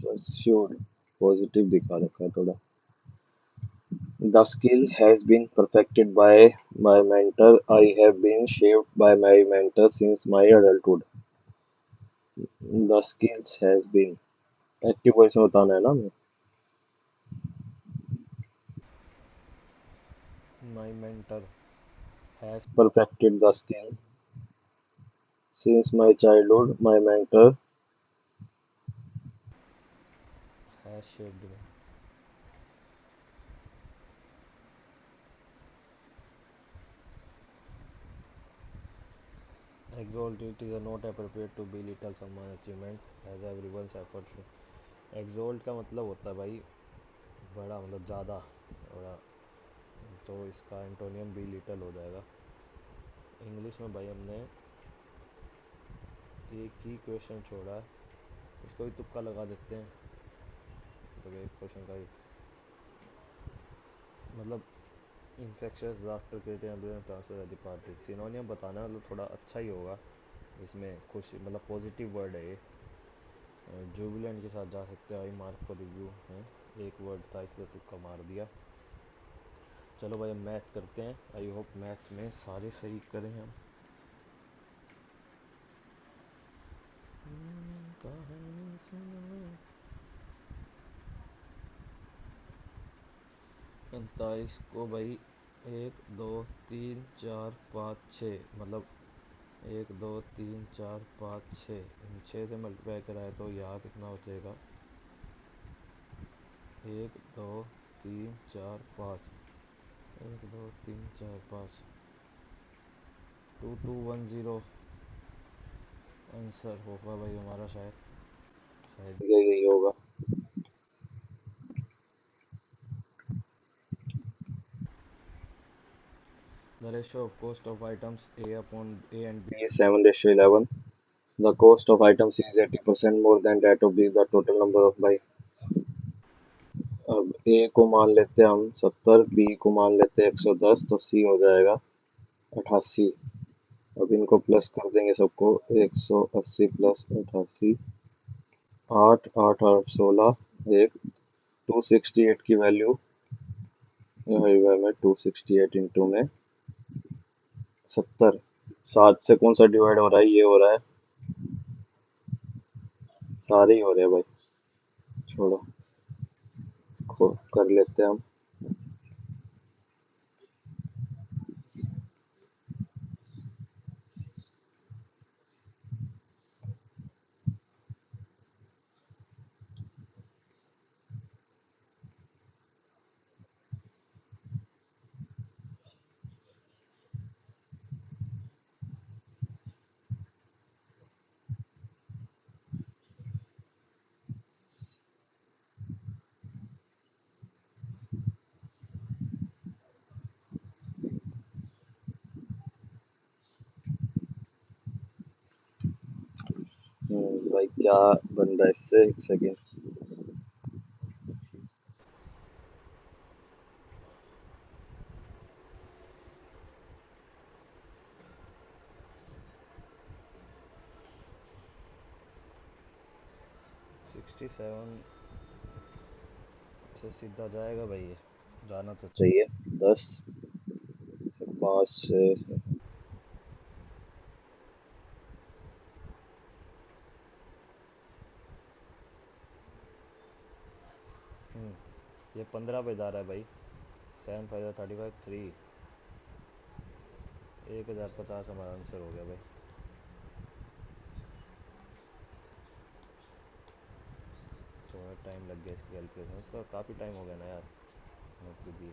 pursued. Positive दिखा रखा है थोड़ा। The skill has been perfected by my mentor. I have been shaped by my mentor since my adulthood. The skills has been active voice में बताना है ना हमें। My mentor has perfected the skill since my childhood. My mentor has shaped me. Exalt it is not appropriate to belittle someone's achievement as everyone's effort should. Exalt का मतलब होता है भाई बड़ा मतलब ज़्यादा बड़ा, तो इसका एंटोनियम belittle हो जाएगा। इंग्लिश में भाई हमने एक ही क्वेश्चन छोड़ा है, इसको भी तुक्का लगा देते हैं। तो एक क्वेश्चन का ही मतलब infectious after creating transfer at the party, सिनोनियम बताना है, मतलब थोड़ा अच्छा ही होगा इसमें, खुश मतलब पॉजिटिव वर्ड है ये। जुबिलेंट के साथ जा सकते हैं, आई मार्क फॉर रिव्यू है, एक वर्ड था इसलिए तुक्का मार दिया। चलो भाई हम मैथ करते हैं, आई होप मैथ में सारे सही करें हम। कहानी सुनो 45 को भाई 1 2 3 4 5 6 मतलब 1 2 3 4 5 6, इन 6 से मल्टीप्लाई कराए तो यहाँ कितना बचेगा, 1 2 3 4 5, 1 2 3 4 5, 2210 आंसर होगा भाई हमारा, शायद शायद यही होगा। The ratio of cost of items A upon A and B is 7:11. The cost of items is 80% more than that of B, the total number of buy। अब A को मान लेते हैं हम 70, B को मान लेते हैं 110, तो C हो जाएगा 88। अब इनको प्लस कर देंगे सबको, 180 प्लस 88, 8 8 8 16, एक 268 की वैल्यू में 268 इंटू में 70, 7 से कौन सा डिवाइड हो रहा है, ये हो रहा है, सारे ही हो रहे हैं भाई, छोड़ो कर लेते हैं हम। भाई क्या बन रहा है इससे, एक सेकेंड। 67 से सीधा जाएगा भाई, ये जाना तो चाहिए। 10 5 से ये 15 पे जा रहा है भाई। 7 5 35 3, 1050 हमारा आंसर हो गया भाई। थोड़ा टाइम लग गया इसकी कैलकुलेशन में, तो काफ़ी टाइम हो गया ना यार, नोट कीजिए।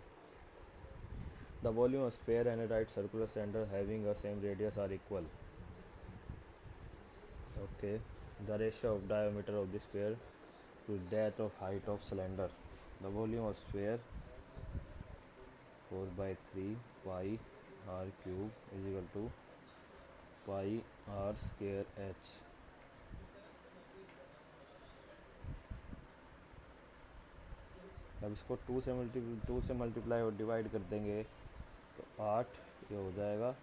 The volume of sphere and right circular cylinder having a same radius are equal. Okay, the ratio of diameter of the sphere to that of height of cylinder. The volume of sphere 4 by 3 pi r cube is equal to pi r square h। अब इसको 2 से मल्टीप्लाई और डिवाइड कर देंगे तो 8, ये हो जाएगा,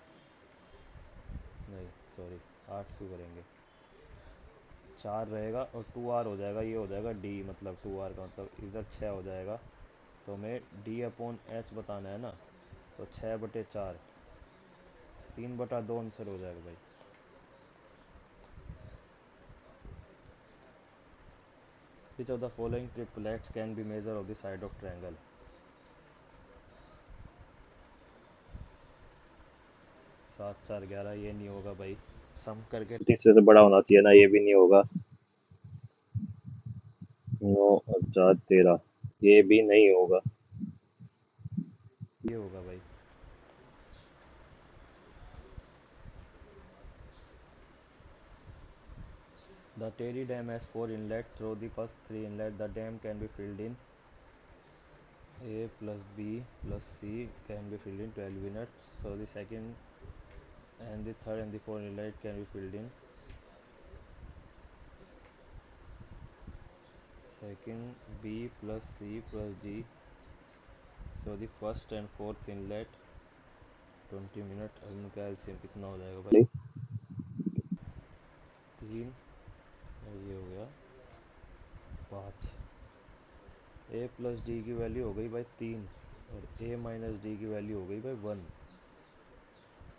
नहीं सॉरी 8 क्यों करेंगे, 4 रहेगा और 2r हो जाएगा, ये हो जाएगा d, मतलब 2r का मतलब इधर 6 हो जाएगा। तो हमें d अपॉन एच बताना है ना, तो 6/4, 3/2 आंसर हो जाएगा भाई। Which of the following triplets can be measure of the side of triangle? 7 4 11 ये नहीं होगा भाई। सम करके तीसरे से बड़ा होना चाहिए ना, ये भी नहीं होगा। 9 और 4 13, ये भी नहीं होगा। ये होगा भाई। The Terry Dam has 4 inlets. Through the first 3 inlets, the dam can be filled in. A plus B plus C can be filled in 12 minutes. So the second and the third and the fourth inlet can be filled in. Second B plus C plus D. So the first and fourth inlet 20 minute. अब इनका एलसीएम कितना हो जाएगा भाई? 3 और ये हो गया 5। ए प्लस डी की वैल्यू हो गई भाई 3 और ए माइनस डी की वैल्यू हो गई भाई 1।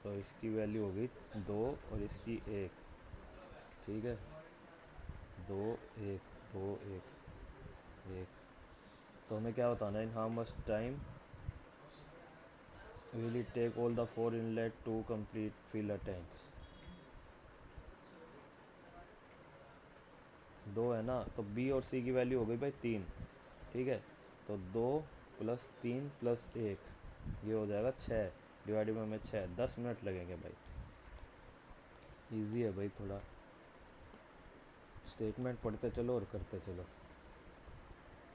तो इसकी वैल्यू हो गई 2 और इसकी 1। ठीक है, 2 1 2 1 1। तो हमें क्या बताना है, in how much time will it take all the 4 inlet to complete fill a tank. 2 है ना, तो बी और सी की वैल्यू हो गई भाई 3। ठीक है, तो 2 प्लस 3 प्लस 1 ये हो जाएगा 6 डिवाइडेड में हमें 6, 10 मिनट लगेंगे भाई। इजी है भाई थोड़ा, स्टेटमेंट पढ़ते चलो और करते चलो।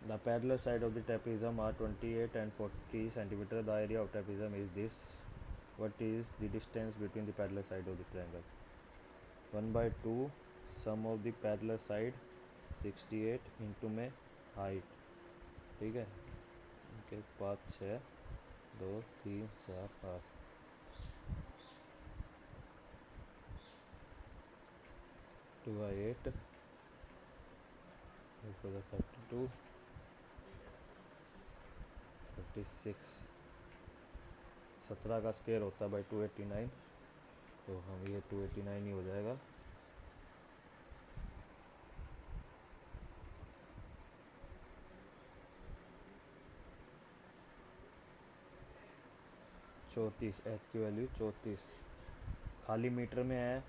The parallel side of the trapezium are 28 and 40 centimeter. The area of trapezium is this. What is the distance between the parallel side of the triangle? 1 by 2 sum of the parallel side 68 into में height। ठीक है, ओके 5 6 2 3 4 8 2 by 8 32 36। 17 का स्क्वायर होता है भाई 289। तो हम ये 289 ही हो जाएगा। 34 एच की वैल्यू 34 खाली मीटर में है।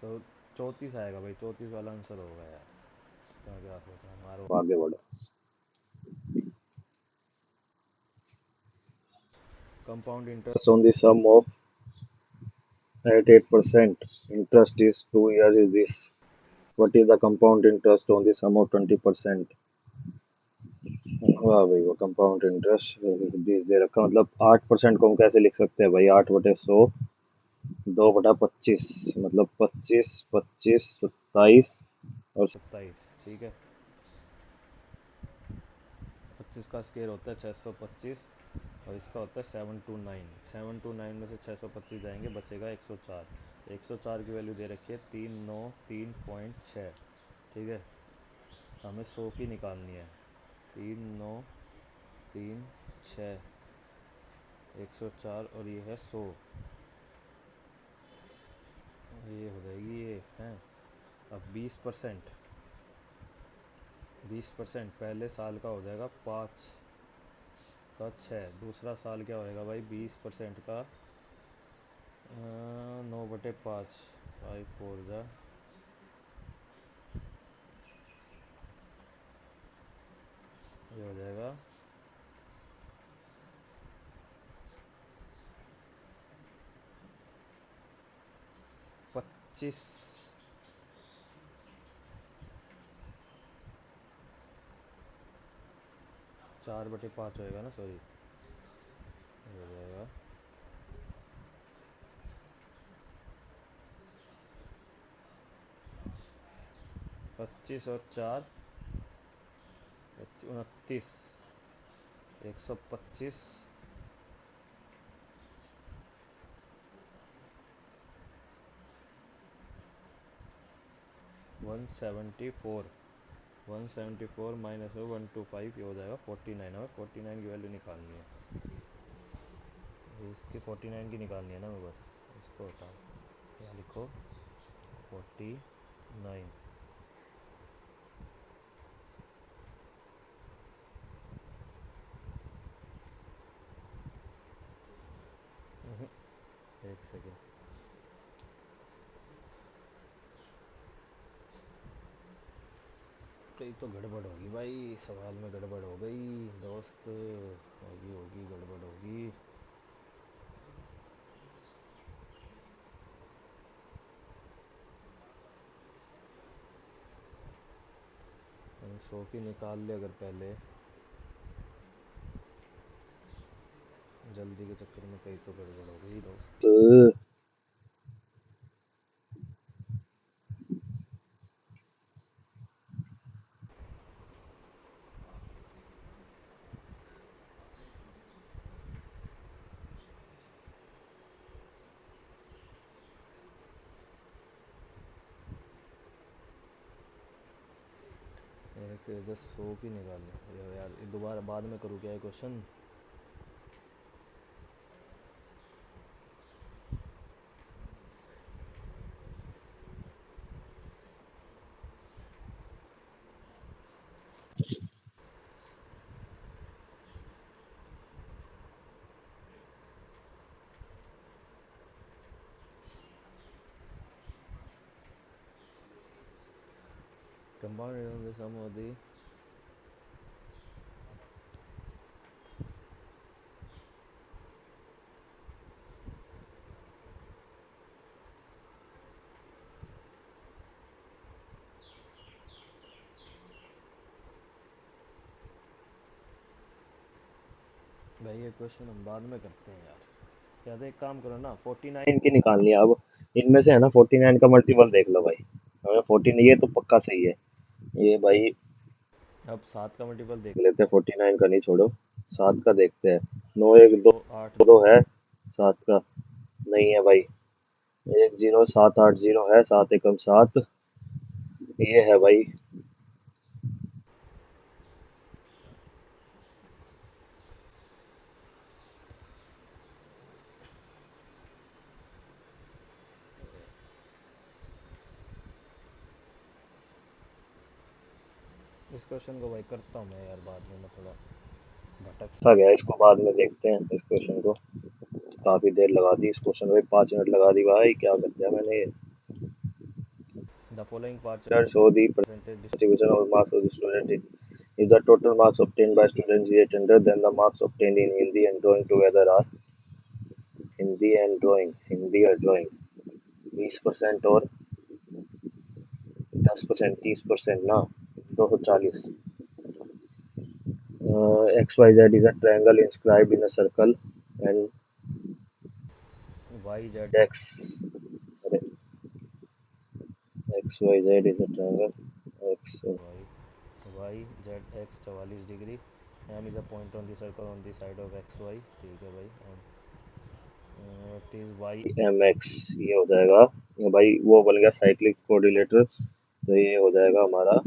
तो 34 आएगा भाई, 34 वाला आंसर होगा यार। तो क्या सोचा हमारा, आगे बढ़ो। Compound interest on the sum of at 8% interest is 2 years is this. What is the compound interest on the sum of 20%? वाह भाई, वो कंपाउंड इंटरेस्ट 20 दे रखा, मतलब 8% को हम कैसे लिख सकते हैं भाई? 8/100 2/25, मतलब 25 25 27 और 27। ठीक है, 25 का स्केयर होता है 625 और इसका होता है 729। 729 में से 625 जाएंगे, बचेगा 104। 104 की वैल्यू दे रखी है 393.6। ठीक है, हमें 100 की निकालनी है। 3936 104 और ये है 100, ये हो जाएगी ये है। अब 20%, 20% पहले साल का हो जाएगा 5 का 6। दूसरा साल क्या होएगा भाई 20% का 9/5 5 4 जा, ये हो जाएगा 25। 4/5 होएगा ना, सॉरी, ये हो जाएगा 25 और 4 29, 125 174। 174 माइनस 125 ये हो जाएगा 49 और 49 की वैल्यू निकालनी है। इसकी 49 की निकालनी है ना मैं, बस इसको हटाओ। क्या लिखो? 49। एक सेकेंड। कहीं तो गड़बड़ होगी भाई, सवाल में गड़बड़ हो गई दोस्त, होगी होगी गड़बड़ होगी। हम 100 की निकाल ले अगर पहले, जल्दी के चक्कर में कहीं तो गड़बड़ हो गई दोस्त। एक जस्ट 100 की निकाल ले यार, दोबारा बाद में करूँ क्या ये question? Compound sum of the, भाई ये क्वेश्चन हम बाद में करते हैं यार। या तो एक काम करो ना, 49 की निकालनी है अब। इनमें से है ना 49 का मल्टीपल देख लो भाई। हमें 14, ये तो पक्का सही है ये भाई। अब 7 का मल्टीपल देख लेते हैं, 49 का नहीं, छोड़ो। 7 का देखते हैं। 9 1 2 8 2 है। 7 का नहीं है भाई। 1 0 7 8 0 है, 7 एकम 7, ये है भाई। इस क्वेश्चन को भाई करता हूँ मैं यार बाद में, मैं थोड़ा भटक सा गया, इसको बाद में देखते हैं इस क्वेश्चन को। काफी देर लगा दी इस क्वेश्चन में, 5 मिनट लगा दी भाई, क्या कर दिया मैंने ये। The following part show the percentage distribution of marks of the student if the total marks obtained by students is 800, then the marks obtained in Hindi and drawing together are, Hindi और ड्राइंग 20% और 10%, 30% ना, 240। X Y Z is a triangle inscribed in a circle and Y Z X, अरे X Y Z is a triangle X Y Z X 44 degree, M is a point on the circle on the side of X Y, ठीक है भाई। It is Y M X, ये हो जाएगा भाई, वो बन गया साइक्लिक कोऑर्डिनेटर, तो ये हो जाएगा हमारा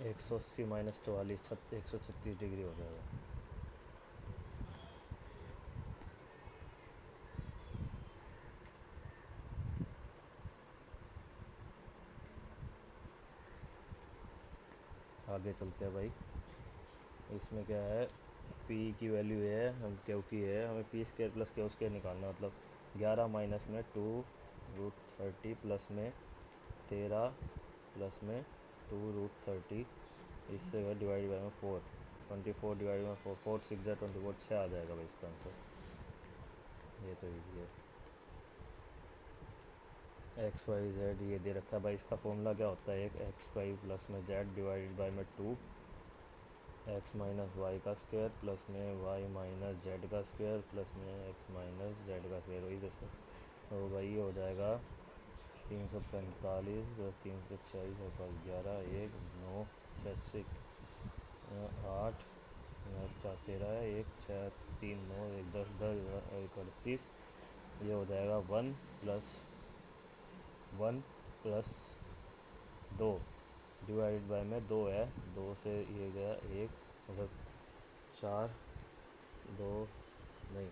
180 माइनस 44, 136 डिग्री हो जाएगा। आगे चलते हैं भाई। इसमें क्या है, पी की वैल्यू है, हम क्यू की है, हमें P square plus Q square निकालना है, मतलब 11 माइनस में 2√30 प्लस में 13 प्लस में 2√30, इससे डिवाइड बाई में 4, 24 डिवाइड बाई 4, 4 6 जा 24, 6 आ जाएगा भाई इसका आंसर। ये तो इजी है। एक्स वाई जेड ये दे रखा है भाई, इसका फॉर्मूला क्या होता है, एक एक्स वाई प्लस में जेड डिवाइडेड बाई में 2 एक्स माइनस वाई का स्क्वायर प्लस में वाई माइनस जेड का स्क्वायर प्लस में एक्स माइनस जेड का स्क्वायर, वही जैसे। तो भाई ये हो जाएगा 345 प्लस 346 और पाँच 11, 1 9 6 8 13 है, 1 6 3 9 1 10 10 1 38, ये हो जाएगा 1 प्लस 1 प्लस 2 डिवाइड बाय में 2 है, 2 से ये गया 1, मतलब 4, 2 नहीं,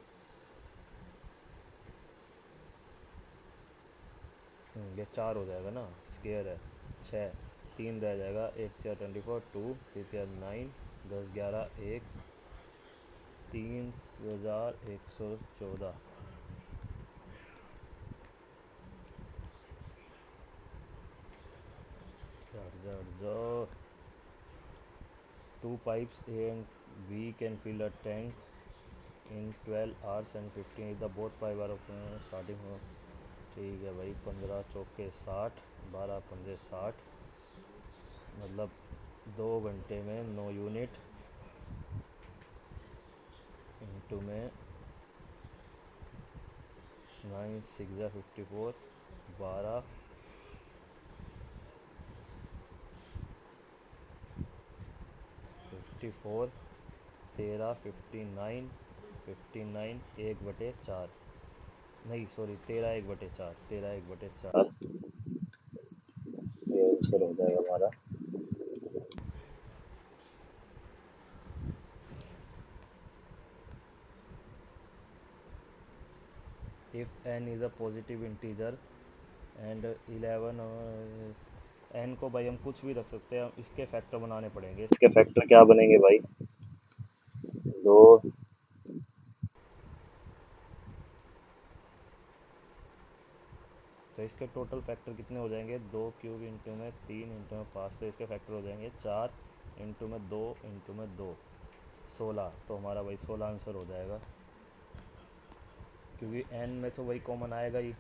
ये 4 हो जाएगा ना, स्केयर है। 6, 3 रह जाएगा, 8 × 4 = 24, 3 × 9 10 11 1, 3114। Two pipes A and B can fill a tank in 12 hours and 15 if the both pipe are starting from। ठीक है भाई, 15 चौके 60, 12 पंजे 60, मतलब 2 घंटे में 9 यूनिट इंटू में 9 6 54, 12 54, 13 59, 59 1/4, नहीं सॉरी 13 1/4, 13 1/4, ये आंसर हो जाएगा हमारा। If n is a positive integer and 11, n को भाई हम कुछ भी रख सकते हैं, इसके फैक्टर बनाने पड़ेंगे। इसके फैक्टर क्या बनेंगे भाई? 2, तो इसके टोटल फैक्टर कितने हो जाएंगे? 2³ इंटू में 3 इंटू में 5, तो इसके फैक्टर हो जाएंगे 4 इंटू में 2 इंटू में 2, 16। तो हमारा भाई 16 आंसर हो जाएगा, क्योंकि n में तो वही कॉमन आएगा ही।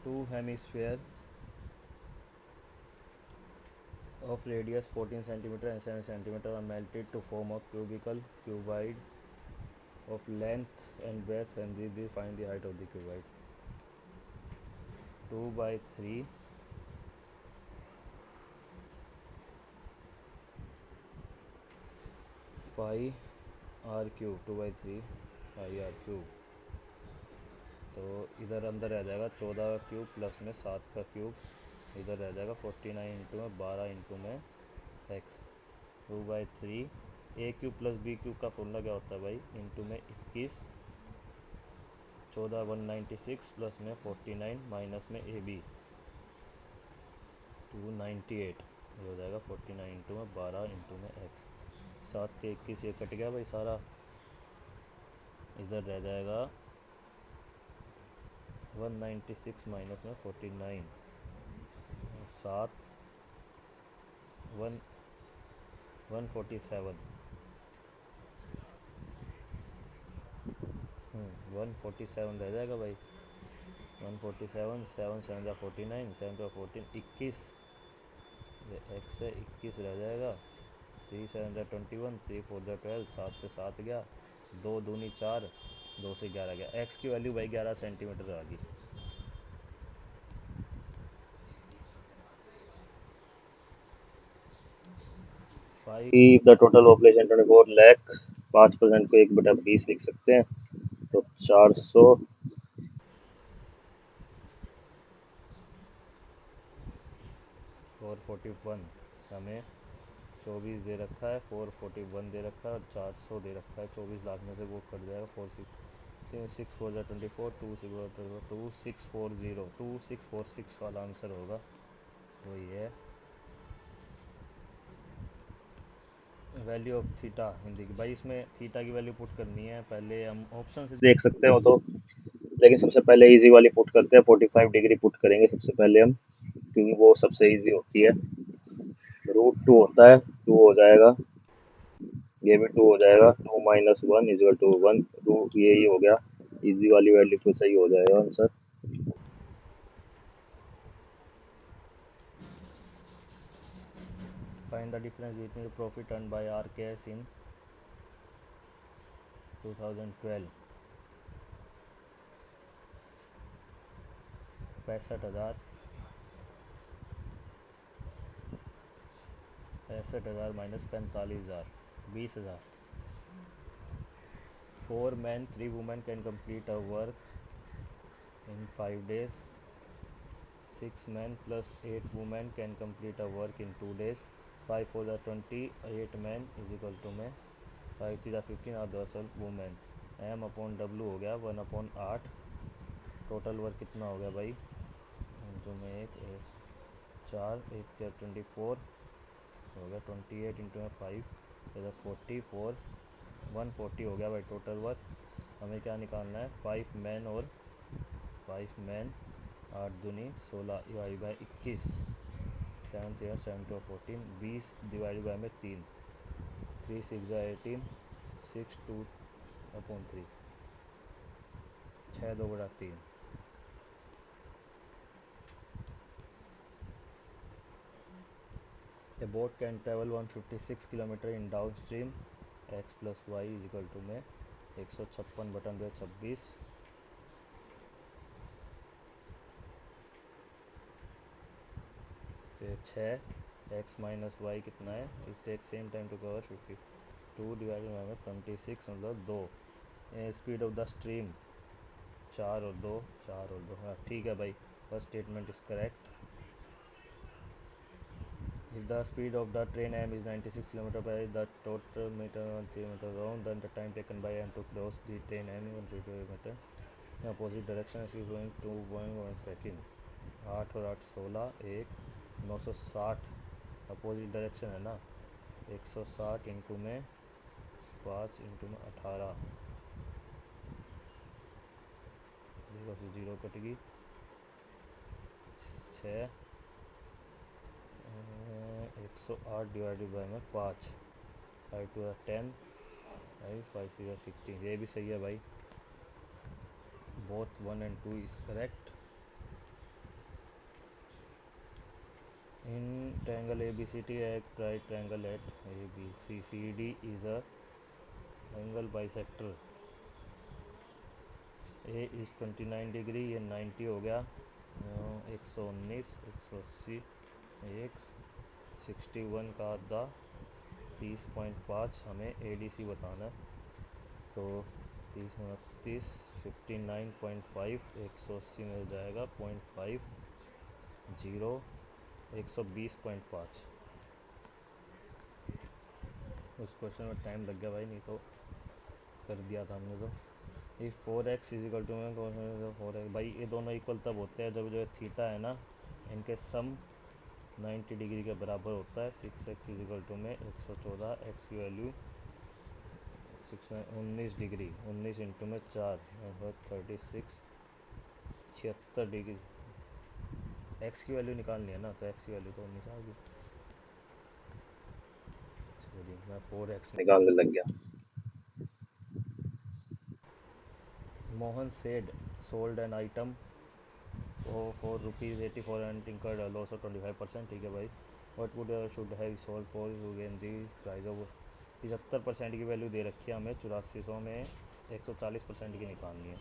2 hemisphere of radius 14 centimeter and 7 centimeter are melted to form a cubical cuboid of length and breadth, and they find the height of the cuboid। 2/3 pi R cube, 2/3 pi R cube. तो इधर अंदर रह जाएगा 14 का क्यूब प्लस में 7 का क्यूब, इधर रह जाएगा 49 इंटू में 12 इंटू में एक्स। 2/3 ए क्यूब प्लस बी क्यूब का फॉर्मूला क्या होता है भाई? इंटू में 21, 14 196 प्लस में 49 माइनस में ए बी 298, ये हो जाएगा 49 इंटू में 12 इंटू में एक्स। 7 के 21, ये कट गया भाई सारा, इधर रह जाएगा 196 माइनस में 49, 7 1 147, 147 रह जाएगा भाई। 147, 7 7 49, 7 का 14 21, ये एक्स है 21 रह जाएगा। 3 7 21, 3 4 12, 7 से 7 गया, 2 दूनी 4, 2 से 11 गया। एक्स की वैल्यू भाई 11 सेंटीमीटर आ गई। Five the total population 24 lakh, 5% को 1/20 लिख सकते हैं, तो 400। 441 हमें 24 दे रखा है, 441 दे रखा है और 400 दे रखा है। 24 लाख में से वो कट जाएगा, 6 4 24, 2640, 2646 वाला आंसर होगा, वही है। वैल्यू ऑफ थीटा हिंदी की भाई, इसमें थीटा की वैल्यू पुट करनी है, पहले हम ऑप्शन से देख सकते हो तो, लेकिन सबसे पहले इजी वाली पुट करते हैं। 45 डिग्री पुट करेंगे सबसे पहले हम, क्योंकि वो सबसे इजी होती है। √2 होता है, 2 हो जाएगा, ये भी 2 हो जाएगा। 2 - 1 = 1, रूट ये ही हो गया। इजी वाली वैल्यू तो सही हो जाएगा answer. Find the difference between profit earn by RKS in 2012। 65,000, 65,000 minus 45,000, 20,000। 4 men 3 women can complete a work in 5 days. 6 men plus 8 women can complete a work in 2 days. 5 for the 28 men is equal to में 5 3 15 और 10 women. M अपॉन W हो गया 1/8. टोटल वर्क कितना हो गया भाई? जो में एक 4 8 24 हो गया 28 इंटू में 5 इधर 44 140 हो गया भाई टोटल वर्क. हमें क्या निकालना है? 5 मैन और 5 मैन 8 दूनी 16 डिवाइड बाई 21 7 3 7 2 14 20 डिवाइड बाई में 3 3 6 18 6 2 अपॉन 3 6 2 बटा 3. A boat can travel 156 kilometre in downstream. x plus Y is equal to में 156 बटन 26 तो 6 x माइनस वाई कितना है? It take same time to cover 52 divided by में 26 मतलब 2. स्पीड ऑफ द स्ट्रीम 4 और 2 4 और 2. हाँ ठीक है भाई, first statement is correct. If the speed of the train m is 96 km by the total meter on 3 meter round, then the time taken by m to cross the train m is 150 meter in opposite direction is going to 1 second. 8 और 8 16 एक 960 अपोजिट डायरेक्शन है ना. 160 इंटू में 5 इंटू में 18 देखो से 0 कटेगी 6 108 डिवाइडेड बाई में 5 5 टू 10 5 6 16. ये भी सही है भाई. Both 1 and 2 is correct. In triangle ABCD, a right triangle at ABCD is a angle bisector. A is 29 degree, ये 90 हो गया. 119 180 एक 61 का आधा 30.5 हमें ADC बताना है. तो 30 29 59.5 180 मिल जाएगा 0.5 0 120.5. उस क्वेश्चन में टाइम लग गया भाई, नहीं तो कर दिया था हमने. तो इस 4x इज इक्वल टू में 4x भाई ये दोनों इक्वल तब होते हैं जब जो थीटा है ना इनके सम 90 डिग्री के बराबर होता है. 6x इज इक्वल टू में 114 x की वैल्यू 19 डिग्री 19 इंटू में 4 36 76 डिग्री. x की वैल्यू निकालनी है ना, तो x की वैल्यू तो 19 आ गई. चलिए मैं 4x निकालने लग गया. Mohan said sold an item for rupees 84 and incurred a loss of 25%. ठीक है भाई. What would should have sold for to gain the price of 75% की वैल्यू दे रखी है हमें 8400 में 140% की निकालनी है.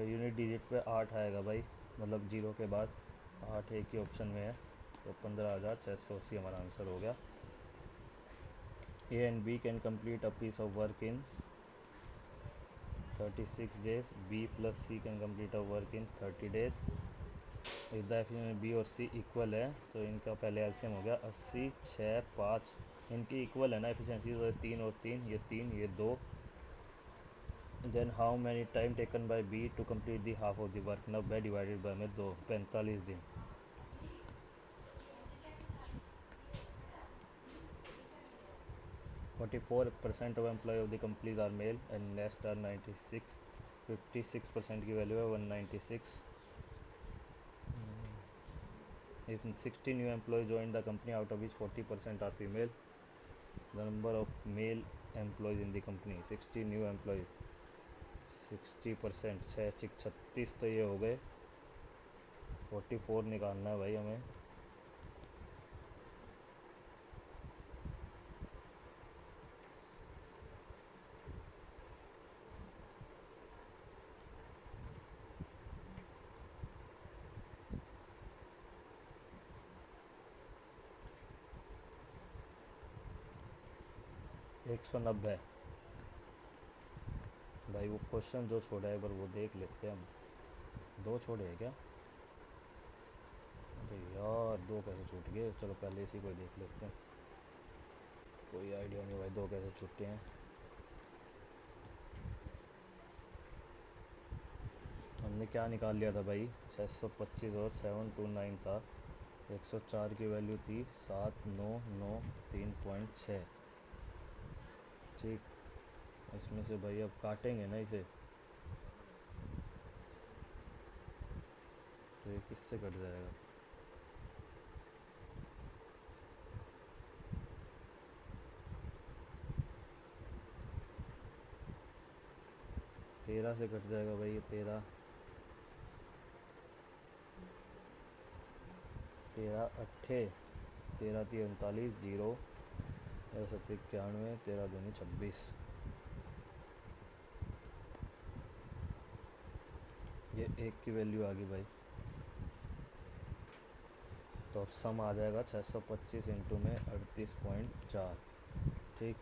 यूनिट डिजिट पे 8 आएगा भाई, मतलब 0 के बाद 8 एक ही ऑप्शन में है. तो 15,680 हमारा आंसर हो गया. A and B can complete a piece of work in 36 days. B plus C can complete a work in 30 days. If the efficiency B और C इक्वल है तो इनका पहले एलसीएम हो गया 80 6 5. इनकी इक्वल है ना एफिशिएंसी, तो 3 और 3 ये 3 ये 2. Then how many time taken by B to complete the half of the work. 90 divided by में 2 45 दिन. 44% of employee of the companies are male and next are 96. 56% की वैल्यू है 196. If 60 new employees join the company, out of which 40% are female, the number of male employees in the company 60 new employees 60% 6 36 तो ये हो गए. 44 निकालना है भाई हमें. 190। भाई वो क्वेश्चन जो छोड़ा है एक बार वो देख लेते हैं हम। दो छोड़े हैं क्या? अरे यार, दो कैसे छूट गए? चलो पहले इसी को ही देख लेते हैं। कोई आइडिया नहीं भाई, दो कैसे छूटे हैं। हमने क्या निकाल लिया था भाई? 625 और 729 था। 104 की वैल्यू थी 7993.6। ठीक। इसमें से भाई अब काटेंगे ना इसे, तो ये किससे कट जाएगा? 13 से कट जाएगा भाई ये। 13, 13 अट्ठे, 13 3 39, जीरो, 13 7 91, 13 दूनी 26। ये एक की वैल्यू आ गई भाई। तो अब सम आ जाएगा 625 इंटू में 38.4। ठीक।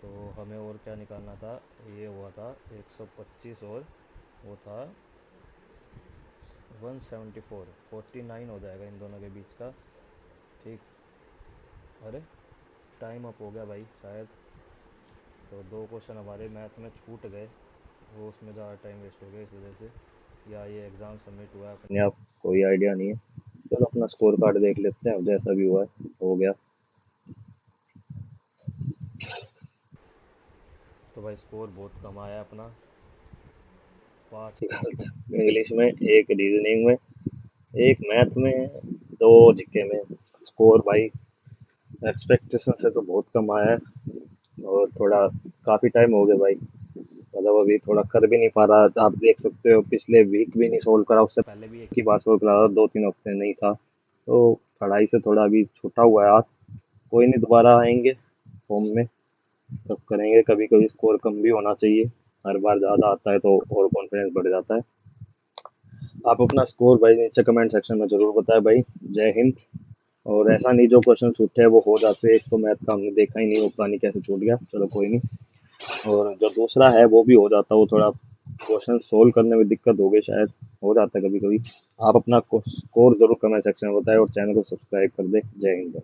तो हमें और क्या निकालना था? ये हुआ था 125 और वो था 174, 49 हो जाएगा इन दोनों के बीच का। ठीक। अरे, टाइम अप हो गया भाई शायद। तो दो क्वेश्चन हमारे मैथ में छूट गए, वो उसमें ज़्यादा टाइम वेस्ट हो गया इस वजह से। या ये एग्ज़ाम सबमिट हुआ है अपने आप, कोई आइडिया नहीं है। चलो अपना स्कोर कार्ड देख लेते हैं, अब जैसा भी हुआ है हो गया। तो भाई स्कोर बहुत कम आया अपना। 5 इंग्लिश में, एक रीजनिंग में, एक मैथ में, दो जीके में। स्कोर भाई एक्सपेक्टेशन से तो बहुत कम आया है। और थोड़ा काफ़ी टाइम हो गया भाई, मतलब अभी थोड़ा कर भी नहीं पा रहा। आप देख सकते हो पिछले वीक भी नहीं सोल्व करा, उससे पहले भी एक ही बार सोल्व करा था, 2 3 हफ्ते नहीं था। तो पढ़ाई से थोड़ा अभी छूटा हुआ है हाथ। कोई नहीं, दोबारा आएंगे फॉर्म में, तब करेंगे। कभी कभी स्कोर कम भी होना चाहिए, हर बार ज़्यादा आता है तो और कॉन्फिडेंस बढ़ जाता है। आप अपना स्कोर भाई नीचे कमेंट सेक्शन में ज़रूर बताएं भाई। जय हिंद। और ऐसा नहीं जो क्वेश्चन छूटे हैं वो हो जाते हैं, एक तो मैथ का हमने देखा ही नहीं, वो पता नहीं कैसे छूट गया, चलो कोई नहीं। और जो दूसरा है वो भी हो जाता, वो थोड़ा क्वेश्चन सोल्व करने में दिक्कत हो गई शायद, हो जाता है कभी कभी। आप अपना स्कोर जरूर कमेंट सेक्शन में बताएं और चैनल को सब्सक्राइब कर दें। जय हिंद।